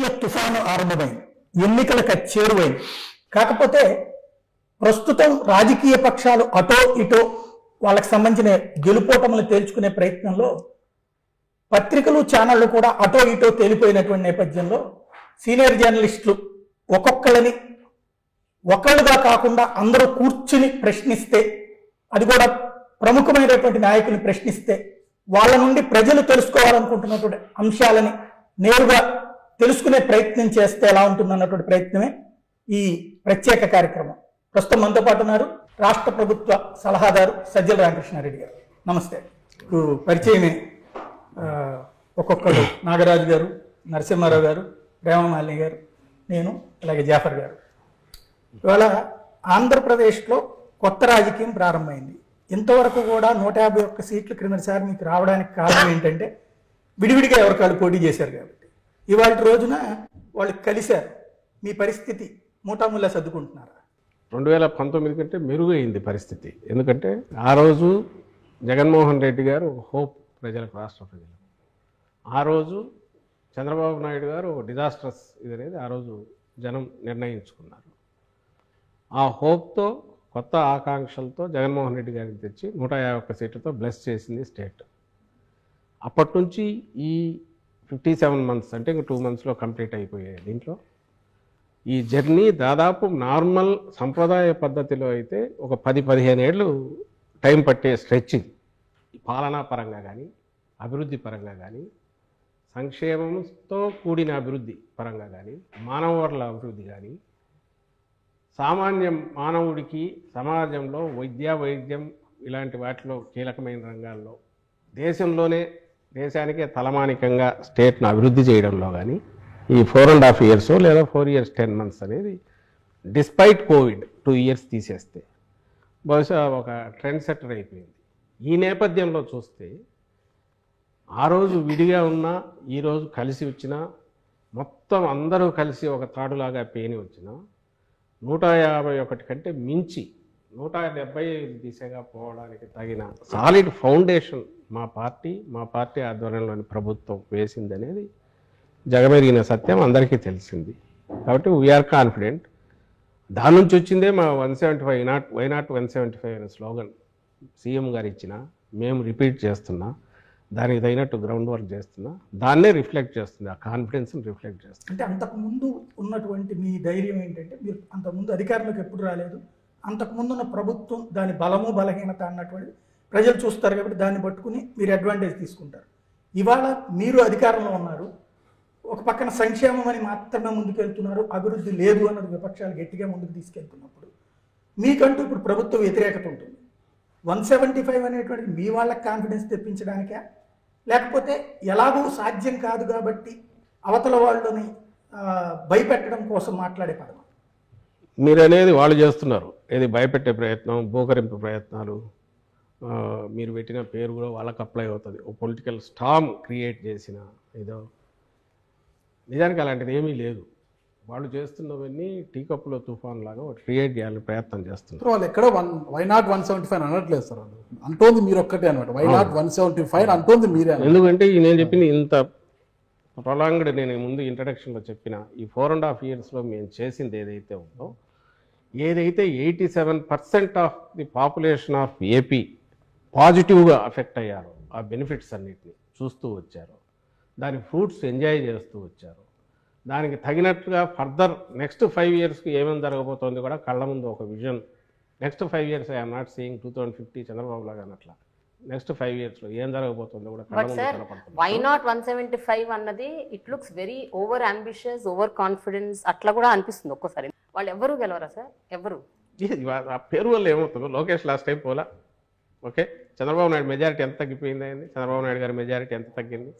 రాజకీయ తుఫాను ఆరంభమైంది, ఎన్నికలకు చేరువైంది. కాకపోతే ప్రస్తుతం రాజకీయ పక్షాలు అటో ఇటో వాళ్ళకి సంబంధించిన గెలుపోటములు తేల్చుకునే ప్రయత్నంలో పత్రికలు ఛానళ్లు కూడా అటో ఇటో తేలిపోయినటువంటి నేపథ్యంలో సీనియర్ జర్నలిస్టులు ఒక్కొక్కళ్ళని ఒకళ్ళుగా కాకుండా అందరూ కూర్చుని ప్రశ్నిస్తే, అది కూడా ప్రముఖమైనటువంటి నాయకుల్ని ప్రశ్నిస్తే వాళ్ళ నుండి ప్రజలు తెలుసుకోవాలనుకుంటున్నటువంటి అంశాలని నేరుగా తెలుసుకునే ప్రయత్నం చేస్తే ఎలా ఉంటుందన్నటువంటి ప్రయత్నమే ఈ ప్రత్యేక కార్యక్రమం. ప్రస్తుతం మనతో పాటు ఉన్నారు రాష్ట్ర ప్రభుత్వ సలహాదారు సజ్జల రామకృష్ణారెడ్డి గారు. నమస్తే. ఇప్పుడు పరిచయమే ఒక్కొక్కరు నాగరాజు గారు, నరసింహారావు గారు, ప్రేమమాలిని గారు, నేను, అలాగే జాఫర్ గారు. ఇవాళ ఆంధ్రప్రదేశ్లో కొత్త రాజకీయం ప్రారంభమైంది. ఇంతవరకు కూడా 151 సీట్లు క్రిందసారి మీకు రావడానికి కారణం ఏంటంటే విడివిడిగా ఎవరికాళ్ళు పోటీ చేశారు కాబట్టి. ఇవాళ రోజున వాళ్ళు కలిశారు. మీ పరిస్థితి మూటాముల్లా సర్దుకుంటున్నారా? 2019 కంటే మెరుగైంది పరిస్థితి. ఎందుకంటే ఆ రోజు జగన్మోహన్ రెడ్డి గారు హోప్ ప్రజలకు, రాష్ట్ర ప్రజలకు. ఆ రోజు చంద్రబాబు నాయుడు గారు ఒక డిజాస్ట్రస్ ఇది అనేది ఆ రోజు జనం నిర్ణయించుకున్నారు. ఆ హోప్తో, కొత్త ఆకాంక్షలతో జగన్మోహన్ రెడ్డి గారిని తెచ్చి 151 సీట్లతో బ్లెస్ చేసింది స్టేట్. అప్పటి నుంచి ఈ 57 మంత్స్ అంటే ఇంక 2 మంత్స్లో కంప్లీట్ అయిపోయాయి. దీంట్లో ఈ జర్నీ దాదాపు నార్మల్ సంప్రదాయ పద్ధతిలో అయితే ఒక 10-15 ఏళ్ళు టైం పట్టే స్ట్రెచ్చింగ్. పాలనా పరంగా కానీ, అభివృద్ధి పరంగా కానీ, సంక్షేమంతో కూడిన అభివృద్ధి పరంగా కానీ, మానవ వనరుల అభివృద్ధి కానీ, సామాన్య మానవుడికి సమాజంలో వైద్యం ఇలాంటి వాటిలో కీలకమైన రంగాల్లో దేశానికే తలమానికంగా స్టేట్ను అభివృద్ధి చేయడంలో కానీ ఈ 4.5 years లేదా 4 years 10 months అనేది డిస్పైట్ కోవిడ్ 2 years తీసేస్తే బహుశా ఒక ట్రెండ్ సెట్టర్ అయిపోయింది. ఈ నేపథ్యంలో చూస్తే ఆ రోజు విడిగా ఉన్నా, ఈరోజు కలిసి వచ్చినా, మొత్తం అందరూ కలిసి ఒక తాడులాగా పేని వచ్చినా 151 కంటే మించి 175 దిశగా పోవడానికి తగిన సాలిడ్ ఫౌండేషన్ మా పార్టీ ఆధ్వర్యంలోని ప్రభుత్వం వేసిందనేది జగమెరిగిన సత్యం, అందరికీ తెలిసింది. కాబట్టి వీఆర్ కాన్ఫిడెంట్. దాని నుంచి వచ్చిందే మా 175 వైనాట్ 175 అనే స్లోగన్ సీఎం గారు ఇచ్చిన, మేము రిపీట్ చేస్తున్నా, దానికి తగినట్టు గ్రౌండ్ వర్క్ చేస్తున్నా, దాన్నే రిఫ్లెక్ట్ చేస్తుంది, ఆ కాన్ఫిడెన్స్ని రిఫ్లెక్ట్ చేస్తుంది. అంటే అంతకుముందు ఉన్నటువంటి మీ ధైర్యం ఏంటంటే మీరు అంతకుముందు అధికారంలోకి ఎప్పుడు రాలేదు, అంతకుముందు ఉన్న ప్రభుత్వం దాని బలము బలహీనత అన్నటువంటి ప్రజలు చూస్తారు కాబట్టి దాన్ని పట్టుకుని మీరు అడ్వాంటేజ్ తీసుకుంటారు. ఇవాళ మీరు అధికారంలో ఉన్నారు, ఒక పక్కన సంక్షేమం అని మాత్రమే ముందుకెళ్తున్నారు, అభివృద్ధి లేదు అన్నది విపక్షాలు గట్టిగా ముందుకు తీసుకెళ్తున్నప్పుడు మీకంటూ ఇప్పుడు ప్రభుత్వ వ్యతిరేకత ఉంటుంది. 175 అనేటువంటి మీ వాళ్ళకి కాన్ఫిడెన్స్ తెప్పించడానికా, లేకపోతే ఎలాగో సాధ్యం కాదు కాబట్టి అవతల వాళ్ళని భయపెట్టడం కోసం మాట్లాడే పదం? మీరు అనేది వాళ్ళు చేస్తున్నారు, ఏది భయపెట్టే ప్రయత్నం, బోకరింపు ప్రయత్నాలు. మీరు పెట్టిన పేరు కూడా వాళ్ళకి అప్లై అవుతుంది. ఒక పొలిటికల్ స్టామ్ క్రియేట్ చేసిన ఏదో. నిజానికి అలాంటిది ఏమీ లేదు. వాళ్ళు చేస్తున్నవన్నీ టీ కప్పులో తుఫాన్ లాగా క్రియేట్ చేయాలని ప్రయత్నం చేస్తున్నారు. వాళ్ళు ఎక్కడ వైనాట్ 175 అనట్లేదు సార్, వాళ్ళు అంటోంది మీరు ఒక్కటే అనమాట. వైనాట్ 175 అంటోంది మీరే. ఎందుకంటే నేను చెప్పింది ఇంత ప్రొలాంగ్డ్, నేను ముందు ఇంట్రడక్షన్లో చెప్పిన ఈ 4.5 yearsలో మేము చేసింది ఏదైతే ఉందో, ఏదైతే 87% of the population of AP పాజిటివ్గా అఫెక్ట్ అయ్యారో, ఆ బెనిఫిట్స్ అన్నిటిని చూస్తూ వచ్చారు, దాని ఫ్రూట్స్ ఎంజాయ్ చేస్తూ వచ్చారు, దానికి తగినట్టుగా ఫర్దర్ నెక్స్ట్ 5 yearsకి ఏమేమి జరగబోతోంది కూడా కళ్ళ ముందు ఒక vision. Next 5 years I'm not seeing 2050 Chandrababu లాగా అన్నట్లా. నెక్స్ట్ 5 yearsలో ఏం జరగబోతుందో కూడా కళ్ళ ముందు కనపడుతుంది. వై నాట్ 175 అన్నది it looks very over ambitious, over confidence అట్లా కూడా అనిపిస్తుంది ఒక్కోసారి. వాళ్ళు ఎవరు గెలవరా సార్? ఎవరు? ఆ పేరు వల్ల ఏమవుతుందో, లోకేష్ లాస్ట్ టైం పోలా, ఓకే, చంద్రబాబు నాయుడు మెజారిటీ ఎంత తగ్గిపోయింది అయింది, చంద్రబాబు నాయుడు గారి మెజారిటీ ఎంత తగ్గింది?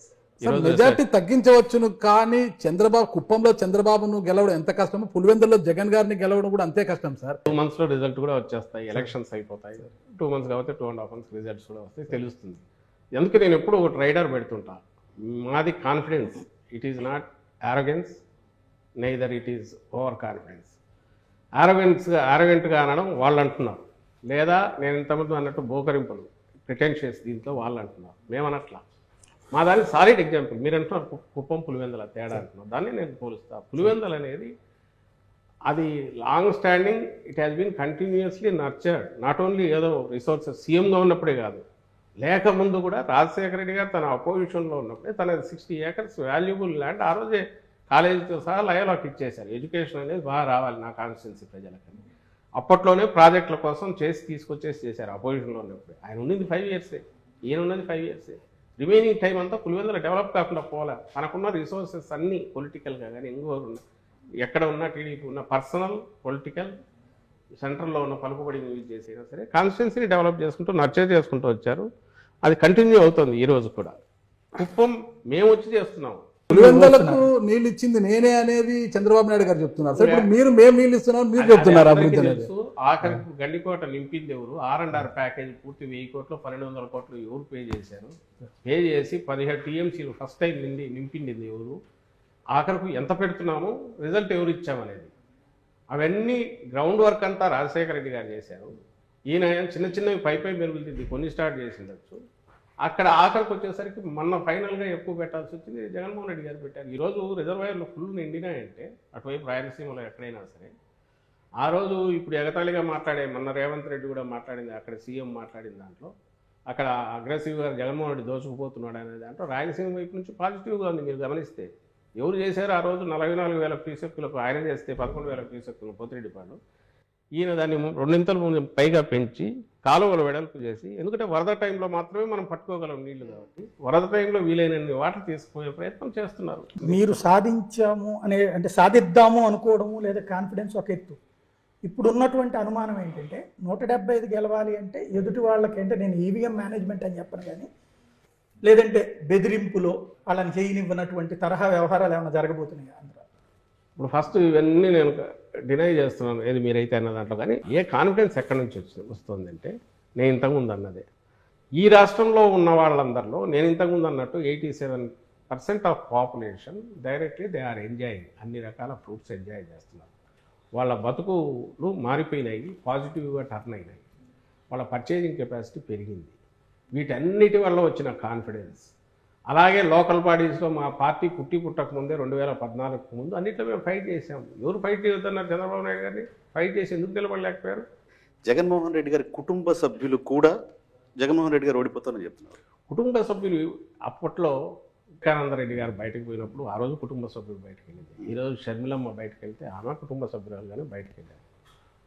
మెజార్టీ తగ్గించవచ్చును, కానీ కుప్పంలో చంద్రబాబును గెలవడం ఎంత కష్టమో పులివెందుల్లో జగన్ గారిని గెలవడం కూడా అంతే కష్టం సార్. 2 monthsలో రిజల్ట్ కూడా వచ్చేస్తాయి, ఎలక్షన్స్ అయిపోతాయి. 2 months కాబట్టి 2.5 months రిజల్ట్స్ కూడా వస్తాయి, తెలుస్తుంది. ఎందుకు నేను ఎప్పుడు ఒక ట్రైడర్ పెడుతుంటా, మాది confidence. It is not arrogance, neither it is over confidence. ఆరోగెంట్గా అనడం వాళ్ళు అంటున్నారు, లేదా నేను ఇంతమంది అన్నట్టు బోకరింపులు ప్రిటెన్షియస్ దీంట్లో వాళ్ళు అంటున్నారు, మేమనట్లా. మా దానికి సాలిడ్ ఎగ్జాంపుల్ మీరు అంటున్నారు కుప్పం పులివెందుల తేడా అంటున్నారు, దాన్ని నేను పోలుస్తా. పులివెందులు అనేది అది long standing, it has been continuously nurtured. Not only ఏదో రిసోర్సెస్ సీఎంగా ఉన్నప్పుడే కాదు, లేకముందు కూడా రాజశేఖర రెడ్డి గారు తన అపోజిషన్లో ఉన్నప్పుడే తన 60 acres వాల్యుబుల్ ల్యాండ్ ఆ రోజే కాలేజీతో సహా లయలోకి ఇచ్చేశారు. ఎడ్యుకేషన్ అనేది బాగా రావాలి నా కాన్స్టిట్యున్సీ ప్రజలకని అప్పట్లోనే ప్రాజెక్టుల కోసం తీసుకొచ్చేసి చేశారు అపోజిషన్లో ఉన్నప్పుడు. ఆయన ఉన్నది 5 years, ఈయన ఉన్నది 5 years. రిమైనింగ్ టైం అంతా పులివెందుల డెవలప్ కాకుండా పోలే. తనకున్న రిసోర్సెస్ అన్నీ పొలిటికల్గా కానీ ఇంకోరు ఎక్కడ ఉన్న టీడీపీ ఉన్న పర్సనల్ పొలిటికల్ సెంట్రల్లో ఉన్న పలుకుబడిని యూజ్ చేసినా సరే కాన్స్టిట్యున్సీని డెవలప్ చేసుకుంటూ నర్చర్ చేసుకుంటూ వచ్చారు. అది కంటిన్యూ అవుతుంది ఈ రోజు కూడా. కుప్పం మేము వచ్చి చేస్తున్నాము. పులివెందులకు నీళ్ళు ఇచ్చింది నేనే అనేది చంద్రబాబు నాయుడు గారు చెప్తున్నారు. సరే ఇప్పుడు మేము నీళ్ళు ఇస్తున్నాం మీరు చెప్తున్నారు అభివృద్ధి అనేది. ఆఖరికి గండికోట నింపింది ఎవరు? R&R ప్యాకేజ్ పూర్తి 1000 కోట్లు 1200 కోట్లు ఎవరు పే చేశారు? పే చేసి 17 TMCలు ఫస్ట్ టైం నింపింది ఎవరు? ఆఖరకు ఎంత పెడుతున్నాము, రిజల్ట్ ఎవరు ఇచ్చామనేది, అవన్నీ గ్రౌండ్ వర్క్ అంతా రాజశేఖర రెడ్డి గారు చేశారు. ఈయన చిన్న చిన్నవి పై మెరుగులు దిద్ది కొన్ని స్టార్ట్ చేసిండొచ్చు. అక్కడ ఆఖరికి వచ్చేసరికి మొన్న ఫైనల్గా ఎక్కువ పెట్టాల్సి వచ్చింది జగన్మోహన్ రెడ్డి గారు పెట్టారు. ఈరోజు రిజర్వాయర్లు ఫుల్ నిండినాయంటే అటువైపు రాయలసీమలో ఎక్కడైనా సరే. ఆ రోజు ఇప్పుడు ఎగతాళిగా మాట్లాడే మొన్న రేవంత్ రెడ్డి కూడా మాట్లాడింది, అక్కడ సీఎం మాట్లాడిన దాంట్లో అక్కడ అగ్రెసివ్గా జగన్మోహన్ రెడ్డి దోచుకుపోతున్నాడు అనే దాంట్లో రాయలసీమ వైపు నుంచి పాజిటివ్గా ఉంది. మీరు గమనిస్తే ఎవరు చేశారు ఆ రోజు 44,000 క్యూసెక్కులకు ఆయన చేస్తే 11,000 క్యూసెక్కులు పోతిరెడ్డిపాడు. ఈయన దాన్ని 2 ఇంతలు పైగా పెంచి కాలువలు వెడల్పు చేసి, ఎందుకంటే వరద టైంలో మాత్రమే మనం పట్టుకోగలం నీళ్లు కాబట్టి వరద టైంలో వీలైనన్ని వాటర్ తీసుకునే ప్రయత్నం చేస్తున్నారు. మీరు సాధించాము అంటే సాధిద్దాము అనుకోవడము లేదా కాన్ఫిడెన్స్ ఒక ఎత్తు. ఇప్పుడు ఉన్నటువంటి అనుమానం ఏంటంటే 175 గెలవాలి అంటే ఎదుటి వాళ్ళకి అంటే నేను ఈవీఎం మేనేజ్మెంట్ అని చెప్పను కానీ లేదంటే బెదిరింపులో వాళ్ళని చేయనివ్వనటువంటి తరహా వ్యవహారాలు ఏమైనా జరగబోతున్నాయి ఆంధ్ర? ఇప్పుడు ఫస్ట్ ఇవన్నీ నేను డినై చేస్తున్నాను ఏది మీరైతే అన్న దాంట్లో. కానీ ఏ కాన్ఫిడెన్స్ ఎక్కడి నుంచి వస్తుందంటే నేను ఇంతకుముందు అన్నదే, ఈ రాష్ట్రంలో ఉన్న వాళ్ళందరిలో నేను ఇంతకుముందు అన్నట్టు 87% of population directly they are enjoying, అన్ని రకాల ఫ్రూట్స్ ఎంజాయ్ చేస్తున్నారు. వాళ్ళ బతుకులు మారిపోయినాయి, పాజిటివ్గా టర్న్ అయినాయి, వాళ్ళ పర్చేజింగ్ కెపాసిటీ పెరిగింది. వీటన్నిటి వల్ల వచ్చిన కాన్ఫిడెన్స్. అలాగే లోకల్ బాడీస్లో మా పార్టీ పుట్టక ముందే 2014 ముందు అన్నింటిలో మేము ఫైట్ చేసాము. ఎవరు ఫైట్ చేయొద్దన్నారు? చంద్రబాబు నాయుడు గారిని ఫైట్ చేసి ఎందుకు నిలబడలేకపోయారు? జగన్మోహన్ రెడ్డి గారి కుటుంబ సభ్యులు కూడా జగన్మోహన్ రెడ్డి గారు ఓడిపోతారని చెప్తున్నారు. కుటుంబ సభ్యులు అప్పట్లో వివేకానందరెడ్డి గారు బయటకు పోయినప్పుడు ఆ రోజు కుటుంబ సభ్యులు బయటకు వెళ్ళింది. ఈరోజు షర్మిలమ్మ బయటకు వెళ్తే ఆమె కుటుంబ సభ్యురాలుగానే బయటకు వెళ్ళారు.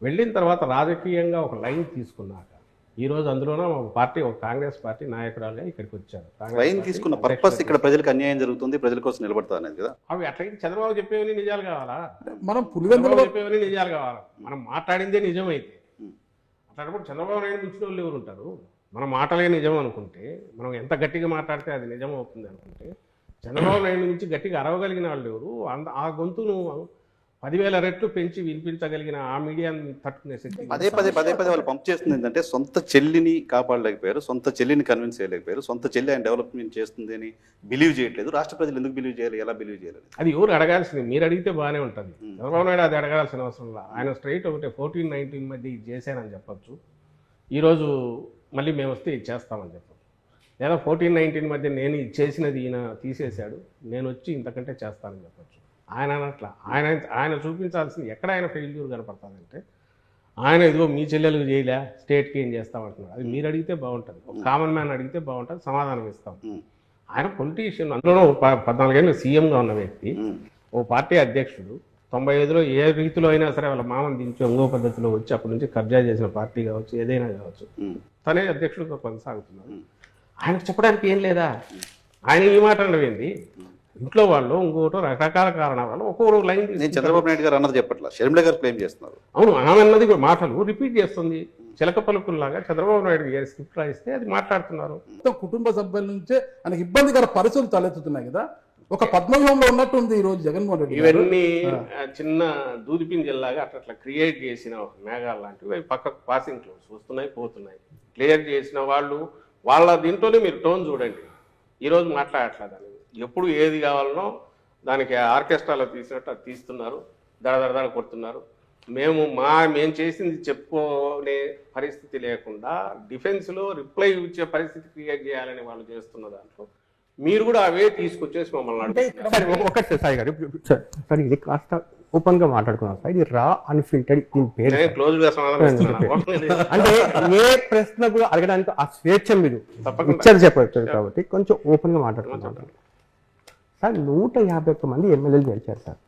వెళ్ళిన తర్వాత రాజకీయంగా ఒక లైన్ తీసుకున్నాక ఈరోజు అందులోనే ఒక పార్టీ, ఒక కాంగ్రెస్ పార్టీ నాయకురాలుగా ఇక్కడికి వచ్చారు. లైన్ తీసుకున్న పర్పస్ ఇక్కడ ప్రజలకు అన్యాయం జరుగుతుంది, ప్రజల కోసం నిలబడతా అనేది కదా. అవి అట్లయితే చంద్రబాబు చెప్పేవన్నీ నిజాలు కావాలా? మనం పులివెందులు చెప్పేవన్నీ నిజాలు కావాలా? మనం మాట్లాడిందే నిజమైతే అట్లాంటప్పుడు చంద్రబాబు నాయుడు మించిన వాళ్ళు ఎవరు ఉంటారు? మన మాటలే నిజం అనుకుంటే, మనం ఎంత గట్టిగా మాట్లాడితే అది నిజం అవుతుంది అనుకుంటే, చంద్రబాబు నాయుడు నుంచి గట్టిగా అరవగలిగిన వాళ్ళు ఎవరు? ఆ గొంతును 10,000 రెట్లు పెంచి వినిపించగలిగిన ఆ మీడియాని తట్టుకునే శక్తి పదే వాళ్ళు పంప్ చేస్తుంది ఏంటంటే సొంత చెల్లిని కాపాడలేకపోయారు, సొంత చెల్లిని కన్విన్స్ చేయలేకపోయారు, సొంత చెల్లి ఆయన డెవలప్మెంట్ చేస్తుంది అని బిలీవ్ చేయట్లేదు. రాష్ట్ర ప్రజలు ఎందుకు బిలీవ్ చేయాలి, ఎలా బిలీవ్ చేయాలి? అది ఎవరు అడగాల్సింది? మీరు అడిగితే బాగానే ఉంటుంది. చంద్రబాబు నాయుడు అది అడగాల్సిన అవసరం లేదు. ఆయన స్ట్రైట్ ఒకటే 14-19 మధ్య ఇది చేశానని చెప్పచ్చు. ఈరోజు మళ్ళీ మేము వస్తే ఇది చేస్తామని చెప్పచ్చు. లేదా 14-19 మధ్య నేను ఇది చేసినది ఈయన తీసేశాడు, నేను వచ్చి ఇంతకంటే చేస్తానని చెప్పచ్చు. ఆయన అనట్లా. ఆయన చూపించాల్సింది ఎక్కడ ఆయన ఫెయిల్యూర్ కనపడుతుందంటే, ఆయన ఇదిగో మీ చెల్లెలకు చేయలే, స్టేట్కి ఏం చేస్తామంటున్నారు. అది మీరు అడిగితే బాగుంటుంది, ఒక కామన్ మ్యాన్ అడిగితే బాగుంటుంది, సమాధానం ఇస్తాం. ఆయన పొలిటీషియన్, అందులోనూ 14 ఏళ్ళు సీఎంగా ఉన్న వ్యక్తి, ఓ పార్టీ అధ్యక్షుడు. 95లో ఏ రీతిలో అయినా సరే వాళ్ళ మామని దించి ఇంకో పద్ధతిలో వచ్చి అప్పటి నుంచి కబ్జా చేసిన పార్టీ కావచ్చు, ఏదైనా కావచ్చు, తనే అధ్యక్షుడిగా కొనసాగుతున్నారు. ఆయనకు చెప్పడానికి ఏం లేదా? ఆయన ఈ మాట అనవేంది? ఇంట్లో వాళ్ళు ఇంకోటి రకరకాల కారణాల వల్ల ఒక్కొక్క లైన్. నేను చంద్రబాబు నాయుడు గారు అన్నది చెప్పట్లా, షర్మిల గారు క్లెయిమ్ చేస్తున్నారు. అవును, ఆమె అన్నది మాటలు రిపీట్ చేస్తుంది. చిలక పలుకుల్లాగా చంద్రబాబు నాయుడు గారి స్క్రిప్ట్ రాయిస్తే అది మాట్లాడుతున్నారు. కుటుంబ సభ్యుల నుంచే ఆయనకి ఇబ్బందికర పరిస్థితులు తలెత్తుతున్నాయి కదా. ఒక పద్మవ్యూహంలో ఉన్నట్టుంది ఈ రోజు జగన్మోహన్ రెడ్డి. ఇవన్నీ చిన్న దూదిపింజల్లాగా అట్లా క్రియేట్ చేసిన మేఘాలు లాంటివి పక్కకు పాసింగ్ క్లౌడ్స్ వస్తున్నాయి పోతున్నాయి. క్లియర్ చేసిన వాళ్ళు వాళ్ళ దీంట్లోనే మీరు టోన్ చూడండి. ఈరోజు మాట్లాడట్లేదు. ఎప్పుడు ఏది కావాలనో దానికి ఆర్కెస్ట్రాలో తీసినట్టు అది తీస్తున్నారు, దడదడ కొడుతున్నారు. మేము చేసింది చెప్పుకునే పరిస్థితి లేకుండా డిఫెన్స్లో రిప్లై ఇచ్చే పరిస్థితి క్రియేట్ చేయాలని వాళ్ళు చేస్తున్న దాంట్లో మీరు కూడా అవే తీసుకొచ్చేసి మమ్మల్ని అడుగుతున్నారు. సార్ ఒకటి సాయి గారు సార్ ఇది కాస్త ఓపెన్ గా మాట్లాడుకున్నాం సార్. ఇది రా అన్ఫిల్టర్డ్ దీని పేరు నేను క్లోజ్ గా సమాధానం ఇస్తున్నాను. అంటే ఏ ప్రశ్న కూడా అడగడానికి ఆ స్వేచ్ఛ మీరు తప్పకుండా. ఇచ్చారు చెప్పారు కాబట్టి కొంచెం ఓపెన్ గా మాట్లాడుకుంటాం సార్. 151 మంది ఎమ్మెల్యేలు గెలిచారు సార్.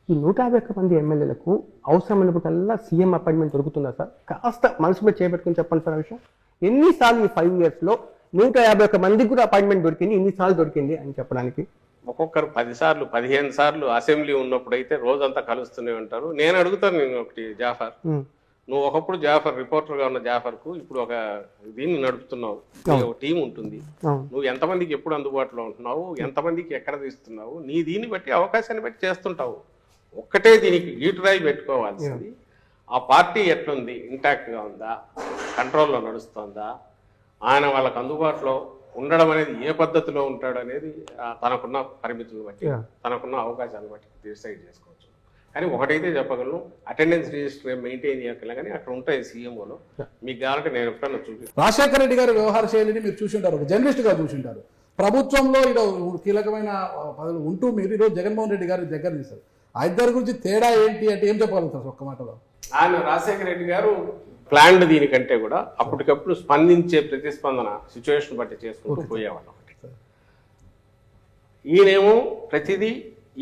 ఈ 151 మంది ఎమ్మెల్యేలకు అవసరమైనప్పుడల్లా సీఎం అపాయింట్మెంట్ దొరుకుతుందా సార్? కాస్త మనసు మీద చేపెట్టుకుని చెప్పండి సార్ ఆ విషయం. ఎన్నిసార్లు ఈ 5 years లో 151 మందికి కూడా అపాయింట్మెంట్ దొరికింది, ఇన్నిసార్లు దొరికింది అని చెప్పడానికి? ఒక్కొక్కరు 10 సార్లు 15 సార్లు అసెంబ్లీ ఉన్నప్పుడు అయితే రోజంతా కలుస్తూనే ఉంటారు. నేను అడుగుతాను, నేను ఒకటి జాఫర్, నువ్వు ఒకప్పుడు జాఫర్ రిపోర్టర్ గా ఉన్న జాఫర్ కు ఇప్పుడు ఒక దీన్ని నడుపుతున్నావు, ఒక టీం ఉంటుంది, నువ్వు ఎంతమందికి ఎప్పుడు అందుబాటులో ఉంటున్నావు, ఎంతమందికి ఎక్కడ తీస్తున్నావు, నీ దీన్ని బట్టి అవకాశాన్ని బట్టి చేస్తుంటావు. ఒక్కటే దీనికి గీటురాయి పెట్టుకోవాల్సింది, ఆ పార్టీ ఎట్లుంది, ఇంటాక్ట్ గా ఉందా, కంట్రోల్లో నడుస్తుందా, ఆయన వాళ్ళకు అందుబాటులో ఉండడం అనేది ఏ పద్ధతిలో ఉంటాడు అనేది తనకున్న పరిమితులను బట్టి తనకున్న అవకాశాలను బట్టి డిసైడ్ చేసుకోవచ్చు. కానీ ఒకటైతే చెప్పగలను, అటెండెన్స్ రిజిస్టర్ మెయింటైన్ చేయగలను, కానీ అక్కడ ఉంటాయి సీఎంఓలో. మీకు కావాలంటే నేను ఎప్పుడన్నా చూపిస్తాను. రాజశేఖర రెడ్డి గారి వ్యవహార శైలిని మీరు చూసి ఉంటారు, ఒక జర్నలిస్ట్ గా చూసి ఉంటారు. ప్రభుత్వంలో ఈరోజు కీలకమైన పదవులు ఉంటూ మీరు ఈరోజు జగన్మోహన్ రెడ్డి గారి దగ్గర తీశారు. ఆ ఇద్దరి గురించి తేడా ఏంటి అంటే ఏం చెప్పగలుగుతారు ఒక్క మాటలో? ఆయన రాజశేఖర రెడ్డి గారు ప్లాన్డ్ దీనికంటే కూడా అప్పటికప్పుడు స్పందించే ప్రతిస్పందన సిచ్యువేషన్ బట్టి చేసుకుంటూ పోయేవాళ్ళు. ఒకటి ఈయనేమో ప్రతిదీ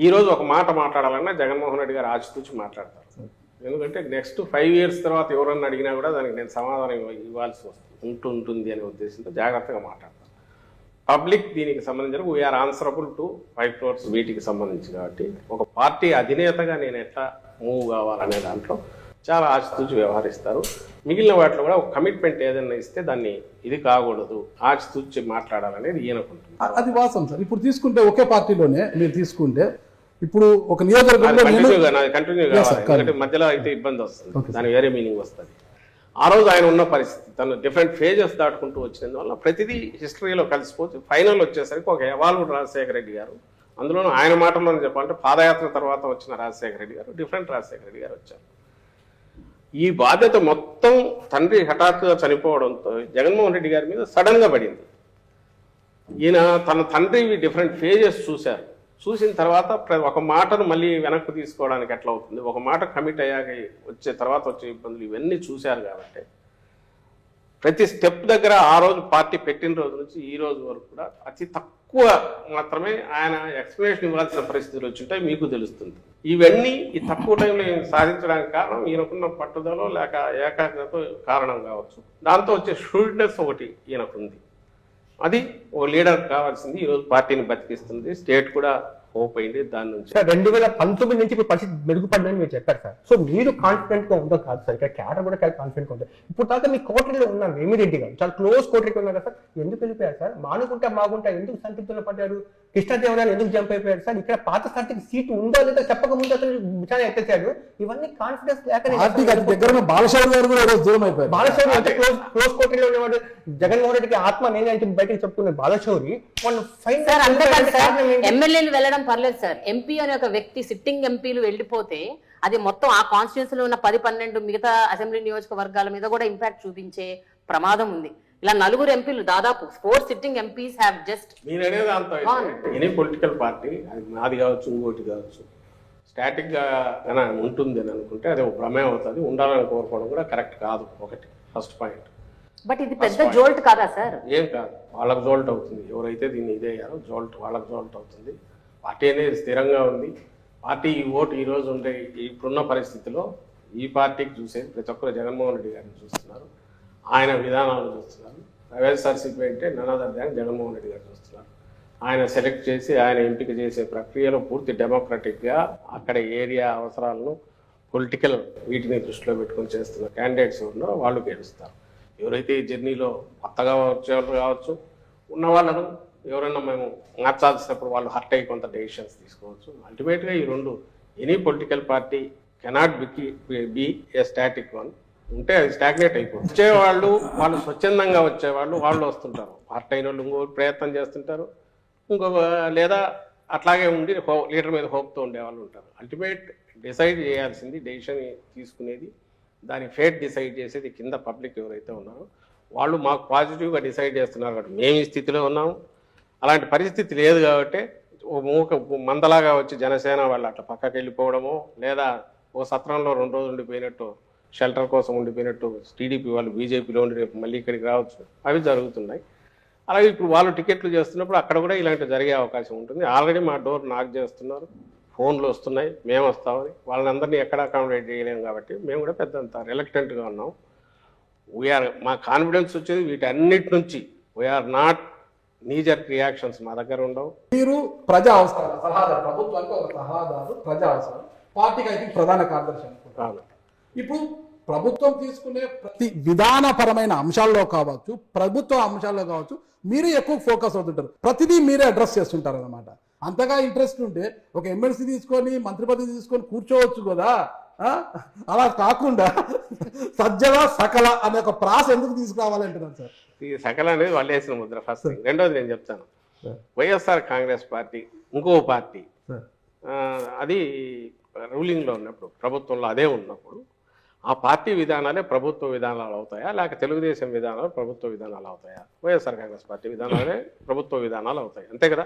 ఈరోజు ఒక మాట మాట్లాడాలన్నా జగన్మోహన్ రెడ్డి గారు ఆచితూచి మాట్లాడతారు. ఎందుకంటే నెక్స్ట్ 5 years తర్వాత ఎవరన్నా అడిగినా కూడా దానికి నేను సమాధానం ఇవ్వాల్సి ఉంటుంది అనే ఉద్దేశంతో జాగ్రత్తగా మాట్లాడతాను. పబ్లిక్ దీనికి సంబంధించిన వీఆర్ ఆన్సరబుల్ టు 5 crores వీటికి సంబంధించి. కాబట్టి ఒక పార్టీ అధినేతగా నేను ఎట్లా మూవ్ కావాలనే దాంట్లో చాలా ఆచితూచి వ్యవహరిస్తారు. మిగిలిన వాటిలో కూడా ఒక కమిట్మెంట్ ఏదైనా ఇస్తే దాన్ని ఇది కాకూడదు, ఆచితూచి మాట్లాడాలనేది ఈయనకుంటుంది. అది వాస్తవం సార్. ఇప్పుడు తీసుకుంటే ఒకే పార్టీలోనే మీరు తీసుకుంటే ఇప్పుడు ఒక నియోజకవర్గంలో కంటిన్యూ కావాలి, ఎందుకంటే మధ్యలో అయితే ఇబ్బంది వస్తుంది, దాని వేరే మీనింగ్ వస్తుంది. ఆ రోజు ఆయన ఉన్న పరిస్థితి, తను డిఫరెంట్ ఫేజెస్ దాటుకుంటూ వచ్చినందువల్ల ప్రతిదీ హిస్టరీలో కలిసిపోతే ఫైనల్ వచ్చేసరికి ఒక ఎవాల్వ్డ్ రాజశేఖర రెడ్డి గారు, అందులోనూ ఆయన మాటల్లోనే చెప్పాలంటే పాదయాత్ర తర్వాత వచ్చిన రాజశేఖర రెడ్డి గారు, డిఫరెంట్ రాజశేఖర రెడ్డి గారు వచ్చారు. ఈ బాధ్యత మొత్తం తండ్రి హఠాత్తుగా చనిపోవడంతో జగన్మోహన్ రెడ్డి గారి మీద సడన్ గా పడింది. ఈయన తన తండ్రి డిఫరెంట్ ఫేజెస్ చూశారు. చూసిన తర్వాత ఒక మాటను మళ్ళీ వెనక్కి తీసుకోవడానికి ఎట్లా అవుతుంది, ఒక మాట కమిట్ అయ్యాక వచ్చే తర్వాత వచ్చే ఇబ్బందులు ఇవన్నీ చూశారు. కాబట్టి ప్రతి స్టెప్ దగ్గర ఆ రోజు పార్టీ పెట్టిన రోజు నుంచి ఈ రోజు వరకు కూడా అతి తక్కువ మాత్రమే ఆయన ఎక్స్ప్లెనేషన్ ఇవ్వాల్సిన పరిస్థితులు వచ్చుంటాయి, మీకు తెలుస్తుంది. ఇవన్నీ ఈ తక్కువ టైంలో సాధించడానికి కారణం ఈయనకున్న పట్టుదల లేక ఏకాగ్రత కారణం కావచ్చు. దాంతో వచ్చే షూడ్నెస్ ఒకటి ఈయనకుంది. అది ఓ లీడర్ కావాల్సింది. ఈరోజు పార్టీని బతికిస్తుంది, స్టేట్ కూడా హోప్ అయింది దాని నుంచి. 2019 నుంచి ఇప్పుడు పరిస్థితి మెరుగుపడిందని మీరు చెప్పారు సార్. సో మీరు కాన్ఫిడెంట్ గా ఉందో కాదు సార్, ఇక్కడ క్యాడర్ కూడా చాలా కాన్ఫిడెంట్ గా ఉంటుంది. ఇప్పుడు దాకా మీ కోటరీలో ఉన్నారు వేమిరెడ్డి గారు, చాలా క్లోజ్ కోటరీకి ఉన్నారు కదా సార్, ఎందుకు వెళ్ళిపోయారు సార్? మానుకుంటా మాగుంటా ఎందుకు సంతృప్తిలో పడ్డారు? కృష్ణదేవరాయలు ఎందుకు జంప్ అయిపోయారు సార్? ఇక్కడ పాత పార్టీకి సీటు ఉందో లేదో చెప్పక ముందు అసలు విచారణ ఎత్తేసాడు. ఇవన్నీ కాన్ఫిడెన్స్ లేక దగ్గర బాలశౌరి గారు కూడా దూరం అయిపోయారు. బాలశౌరి అంటే క్లోజ్ కోటరీలో ఉన్నవాడు జగన్మోహన్ రెడ్డికి ఆత్మ నేనే అంటే బయటకు చెప్పుకున్న బాలశౌరి ఎమ్మెల్యేలు వెళ్ళడం పర్లేదు సార్. ఎంపీ అనే ఒక వ్యక్తి, సిట్టింగ్ ఎంపీలు వెళ్ళిపోతే అది మొత్తం ఆ కాన్స్టిట్యూన్సీలో ఉన్న 10-12 మిగతా అసెంబ్లీ నియోజకవర్గాల మీద కూడా ఇంపాక్ట్ చూపించే ప్రమాదం ఉంది. ఇలా 4 ఎంపీలు, దాదాపు 4 సిట్టింగ్ ఎంపీస్ హ్యావ్ జస్ట్. మీరు అనేది అంత ఎనీ పొలిటికల్ పార్టీ, అది నాది కావచ్చు ఇంకోటి కావచ్చు, స్టాటిక్ గా ఉంటుంది అని అనుకుంటే అది ఒక ప్రమేయం అవుతుంది. ఉండాలని కోరుకోవడం కూడా కరెక్ట్ కాదు. ఒకటి ఫస్ట్ పాయింట్. బట్ ఇది పెద్ద జోల్ట్ కాదా సార్? ఏం కాదు, వాళ్ళకు జోల్ట్ అవుతుంది. ఎవరైతే దీన్ని ఇదే అయ్యారో జోల్ట్ వాళ్ళకు జోల్ట్ అవుతుంది. పార్టీ అనేది స్థిరంగా ఉంది. పార్టీ ఈ ఓటు ఈ రోజు ఉండే ఇప్పుడున్న పరిస్థితిలో ఈ పార్టీకి చూసేది ప్రతి ఒక్కరు జగన్మోహన్ రెడ్డి గారిని చూస్తున్నారు, ఆయన విధానాలు చూస్తున్నారు. వైఎస్ఆర్సీపీ అంటే నన్నదర్ దాన్ జగన్మోహన్ రెడ్డి గారు చూస్తున్నారు. ఆయన సెలెక్ట్ చేసి ఆయన ఎంపిక చేసే ప్రక్రియలో పూర్తి డెమోక్రటిక్గా అక్కడ ఏరియా అవసరాలను పొలిటికల్ వీటిని దృష్టిలో పెట్టుకొని చేస్తున్న క్యాండిడేట్స్ ఉన్నారో వాళ్ళు గెలుస్తారు. ఎవరైతే ఈ జర్నీలో కొత్తగా వచ్చేవాళ్ళు కావచ్చు, ఉన్న వాళ్ళను ఎవరైనా మేము మార్చాల్సినప్పుడు వాళ్ళు హర్ట్ అయ్యి కొంత డెసిషన్స్ తీసుకోవచ్చు. అల్టిమేట్గా ఈ రెండు any political party cannot be A static one. ఉంటే అది స్టాగ్నేట్ అయిపోతుంది. వచ్చేవాళ్ళు వాళ్ళు స్వచ్ఛందంగా వచ్చేవాళ్ళు వాళ్ళు వస్తుంటారు, హర్ట్ అయిన వాళ్ళు ఇంకో ప్రయత్నం చేస్తుంటారు, ఇంకొక లేదా అట్లాగే ఉండి లీడర్ మీద హోప్తో ఉండేవాళ్ళు ఉంటారు. అల్టిమేట్ డిసైడ్ చేయాల్సింది, డెసిషన్ తీసుకునేది, దాని ఫేట్ డిసైడ్ చేసేది కింద పబ్లిక్ ఎవరైతే ఉన్నారో వాళ్ళు. మాకు పాజిటివ్గా డిసైడ్ చేస్తున్నారు కాబట్టి మేము ఈ స్థితిలో ఉన్నాము. అలాంటి పరిస్థితి లేదు కాబట్టి ఓ మూక మందలాగా వచ్చి జనసేన వాళ్ళు అట్లా పక్కకి వెళ్ళిపోవడము, లేదా ఓ సత్రంలో 2 రోజులు ఉండిపోయినట్టు షెల్టర్ కోసం ఉండిపోయినట్టు టీడీపీ వాళ్ళు బీజేపీలో ఉండి రేపు మళ్ళీ ఇక్కడికి రావచ్చు, అవి జరుగుతున్నాయి. అలాగే ఇప్పుడు వాళ్ళు టికెట్లు చేస్తున్నప్పుడు అక్కడ కూడా ఇలాంటి జరిగే అవకాశం ఉంటుంది. ఆల్రెడీ మా డోర్ నాక్ చేస్తున్నారు, ఫోన్లు వస్తున్నాయి, మేము వస్తామని. వాళ్ళని అందరినీ ఎక్కడ అకామిడేట్ చేయలేము కాబట్టి మేము కూడా పెద్దంత రిలక్టెంట్గా ఉన్నాం. మా కాన్ఫిడెన్స్ వచ్చేది వీటన్నిటి నుంచి. వీఆర్ నాట్ నీజర్ రియాక్షన్స్ మా దగ్గర ఉండవు. మీరు ప్రజా అవసరాలు సలహాదారు, ప్రభుత్వానికి ఒక సలహాదారు, ప్రజా అవసరాలు, పార్టీకి అయితే ప్రధాన కార్యదర్శి అనుకుంటారు. ఇప్పుడు ప్రభుత్వం తీసుకునే ప్రతి విధానపరమైన అంశాల్లో కావచ్చు, ప్రభుత్వ అంశాల్లో కావచ్చు, మీరు ఎక్కువ ఫోకస్ అవుతుంటారు, ప్రతిదీ మీరే అడ్రస్ చేస్తుంటారు అనమాట. అంతగా ఇంట్రెస్ట్ ఉంటే ఒక ఎమ్మెల్సీ తీసుకొని మంత్రి పదవి తీసుకొని కూర్చోవచ్చు కదా. అలా కాకుండా సజ్జల సకల అనే ఒక ప్రాస ఎందుకు తీసుకురావాలంటున్నారు సార్? ఈ సకల అనేది వాళ్ళు వేసిన ముద్ర ఫస్ట్ థింగ్. రెండోది నేను చెప్తాను, వైఎస్ఆర్ కాంగ్రెస్ పార్టీ ఇంకో పార్టీ, అది రూలింగ్లో ఉన్నప్పుడు, ప్రభుత్వంలో అదే ఉన్నప్పుడు ఆ పార్టీ విధానాలే ప్రభుత్వ విధానాలు అవుతాయా, లేక తెలుగుదేశం విధానాలు ప్రభుత్వ విధానాలు అవుతాయా? వైఎస్ఆర్ కాంగ్రెస్ పార్టీ విధానాలే ప్రభుత్వ విధానాలు అవుతాయి, అంతే కదా.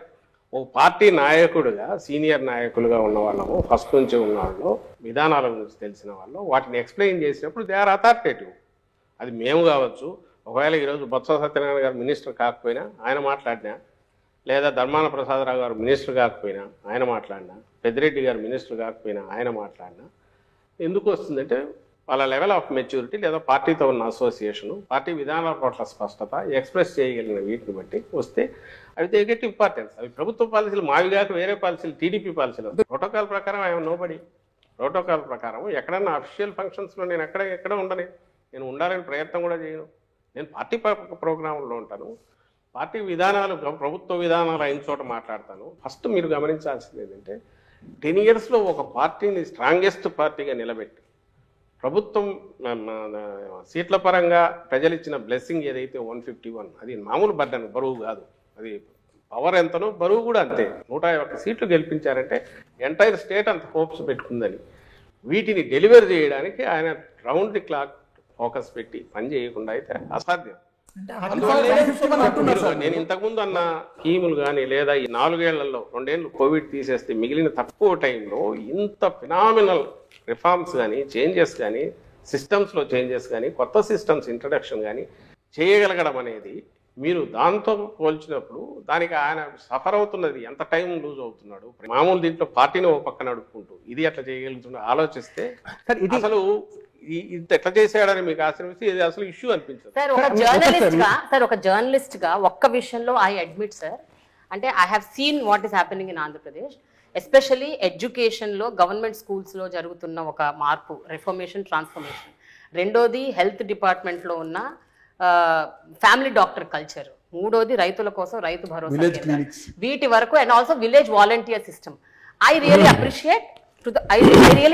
ఒక పార్టీ నాయకుడిగా, సీనియర్ నాయకులుగా ఉన్న వాళ్ళము, ఫస్ట్ నుంచి ఉన్న వాళ్ళు, విధానాల గురించి తెలిసిన వాళ్ళు, వాటిని ఎక్స్ప్లెయిన్ చేసినప్పుడు దే ఆర్ అథారిటేటివ్. అది మేము కావచ్చు, ఒకవేళ ఈరోజు బొత్స సత్యనారాయణ గారు మినిస్టర్ కాకపోయినా ఆయన మాట్లాడినా, లేదా ధర్మాన ప్రసాదరావు గారు మినిస్టర్ కాకపోయినా ఆయన మాట్లాడినా, పెద్దిరెడ్డి గారు మినిస్టర్ కాకపోయినా ఆయన మాట్లాడినా, ఎందుకు వస్తుందంటే వాళ్ళ లెవెల్ ఆఫ్ మెచ్యూరిటీ, లేదా పార్టీతో ఉన్న అసోసియేషను, పార్టీ విధానాల పట్ల స్పష్టత, ఎక్స్ప్రెస్ చేయగలిగిన వీటిని బట్టి వస్తే అవి దే గెట్ ఇంపార్టెన్స్. అవి ప్రభుత్వ పాలసీలు మావి కాక వేరే పాలసీలు, టీడీపీ పాలసీలు. ప్రోటోకాల్ ప్రకారం ఐఎమ్ నోబడి. ప్రోటోకాల్ ప్రకారం ఎక్కడన్నా అఫీషియల్ ఫంక్షన్స్లో నేను ఎక్కడ ఉండని, నేను ఉండాలని ప్రయత్నం కూడా చేయను. నేను పార్టీ ప్రోగ్రాంలో ఉంటాను, పార్టీ విధానాలు, ప్రభుత్వ విధానాలు అయిన చోట మాట్లాడతాను. ఫస్ట్ మీరు గమనించాల్సింది ఏంటంటే 10 yearsలో ఒక పార్టీని స్ట్రాంగెస్ట్ పార్టీగా నిలబెట్టి, ప్రభుత్వం సీట్ల పరంగా ప్రజలు ఇచ్చిన బ్లెస్సింగ్ ఏదైతే 151, అది మామూలు బర్డన్, బరువు కాదు. అది పవర్ ఎంతనో బరువు కూడా అంతే. 151 సీట్లు గెలిపించారంటే ఎంటైర్ స్టేట్ అంత హోప్స్ పెట్టుకుందని, వీటిని డెలివర్ చేయడానికి ఆయన రౌండ్ ది క్లాక్ ఫోకస్ పెట్టి పని చేయకుండా అయితే అసాధ్యం. నేను ఇంతకుముందు అన్న స్కీములు కానీ, లేదా ఈ 4 ఏళ్లలో 2 ఏళ్ళు కోవిడ్ తీసేస్తే మిగిలిన తక్కువ టైంలో ఇంత ఫినామినల్ రిఫార్మ్స్ కానీ, చేంజెస్ కానీ, సిస్టమ్స్లో చేంజెస్ కానీ, కొత్త సిస్టమ్స్ ఇంట్రడక్షన్ కానీ చేయగలగడం అనేది, మీరు దాంతో పోల్చినప్పుడు దానికి ఆయన సఫర్ అవుతున్నది, ఎంత టైం లూజ్ అవుతున్నాడు. మామూలు దీంట్లో పార్టీని ఒక పక్క నడుపుకుంటూ ఇది ఎట్లా చేయగలుగుతున్నాడు ఆలోచిస్తే అసలు ఇంత ఎట్లా చేసాడని మీకు ఆశ్రమిస్తే ఇది అసలు ఇష్యూ అనిపించదు. సార్ ఒక జర్నలిస్ట్ గా ఒక్క విషయంలో ఐ అడ్మిట్ సార్, అంటే I have seen what is happening in Andhra Pradesh, especially ఎడ్యుకేషన్లో, గవర్నమెంట్ స్కూల్స్లో జరుగుతున్న ఒక మార్పు, రిఫర్మేషన్, ట్రాన్స్ఫర్మేషన్. రెండోది హెల్త్ డిపార్ట్మెంట్లో ఉన్న ఫ్యామిలీ డాక్టర్ కల్చర్. మూడోది రైతుల కోసం రైతు భరోసా, వీటి వరకు, and also village volunteer system. I really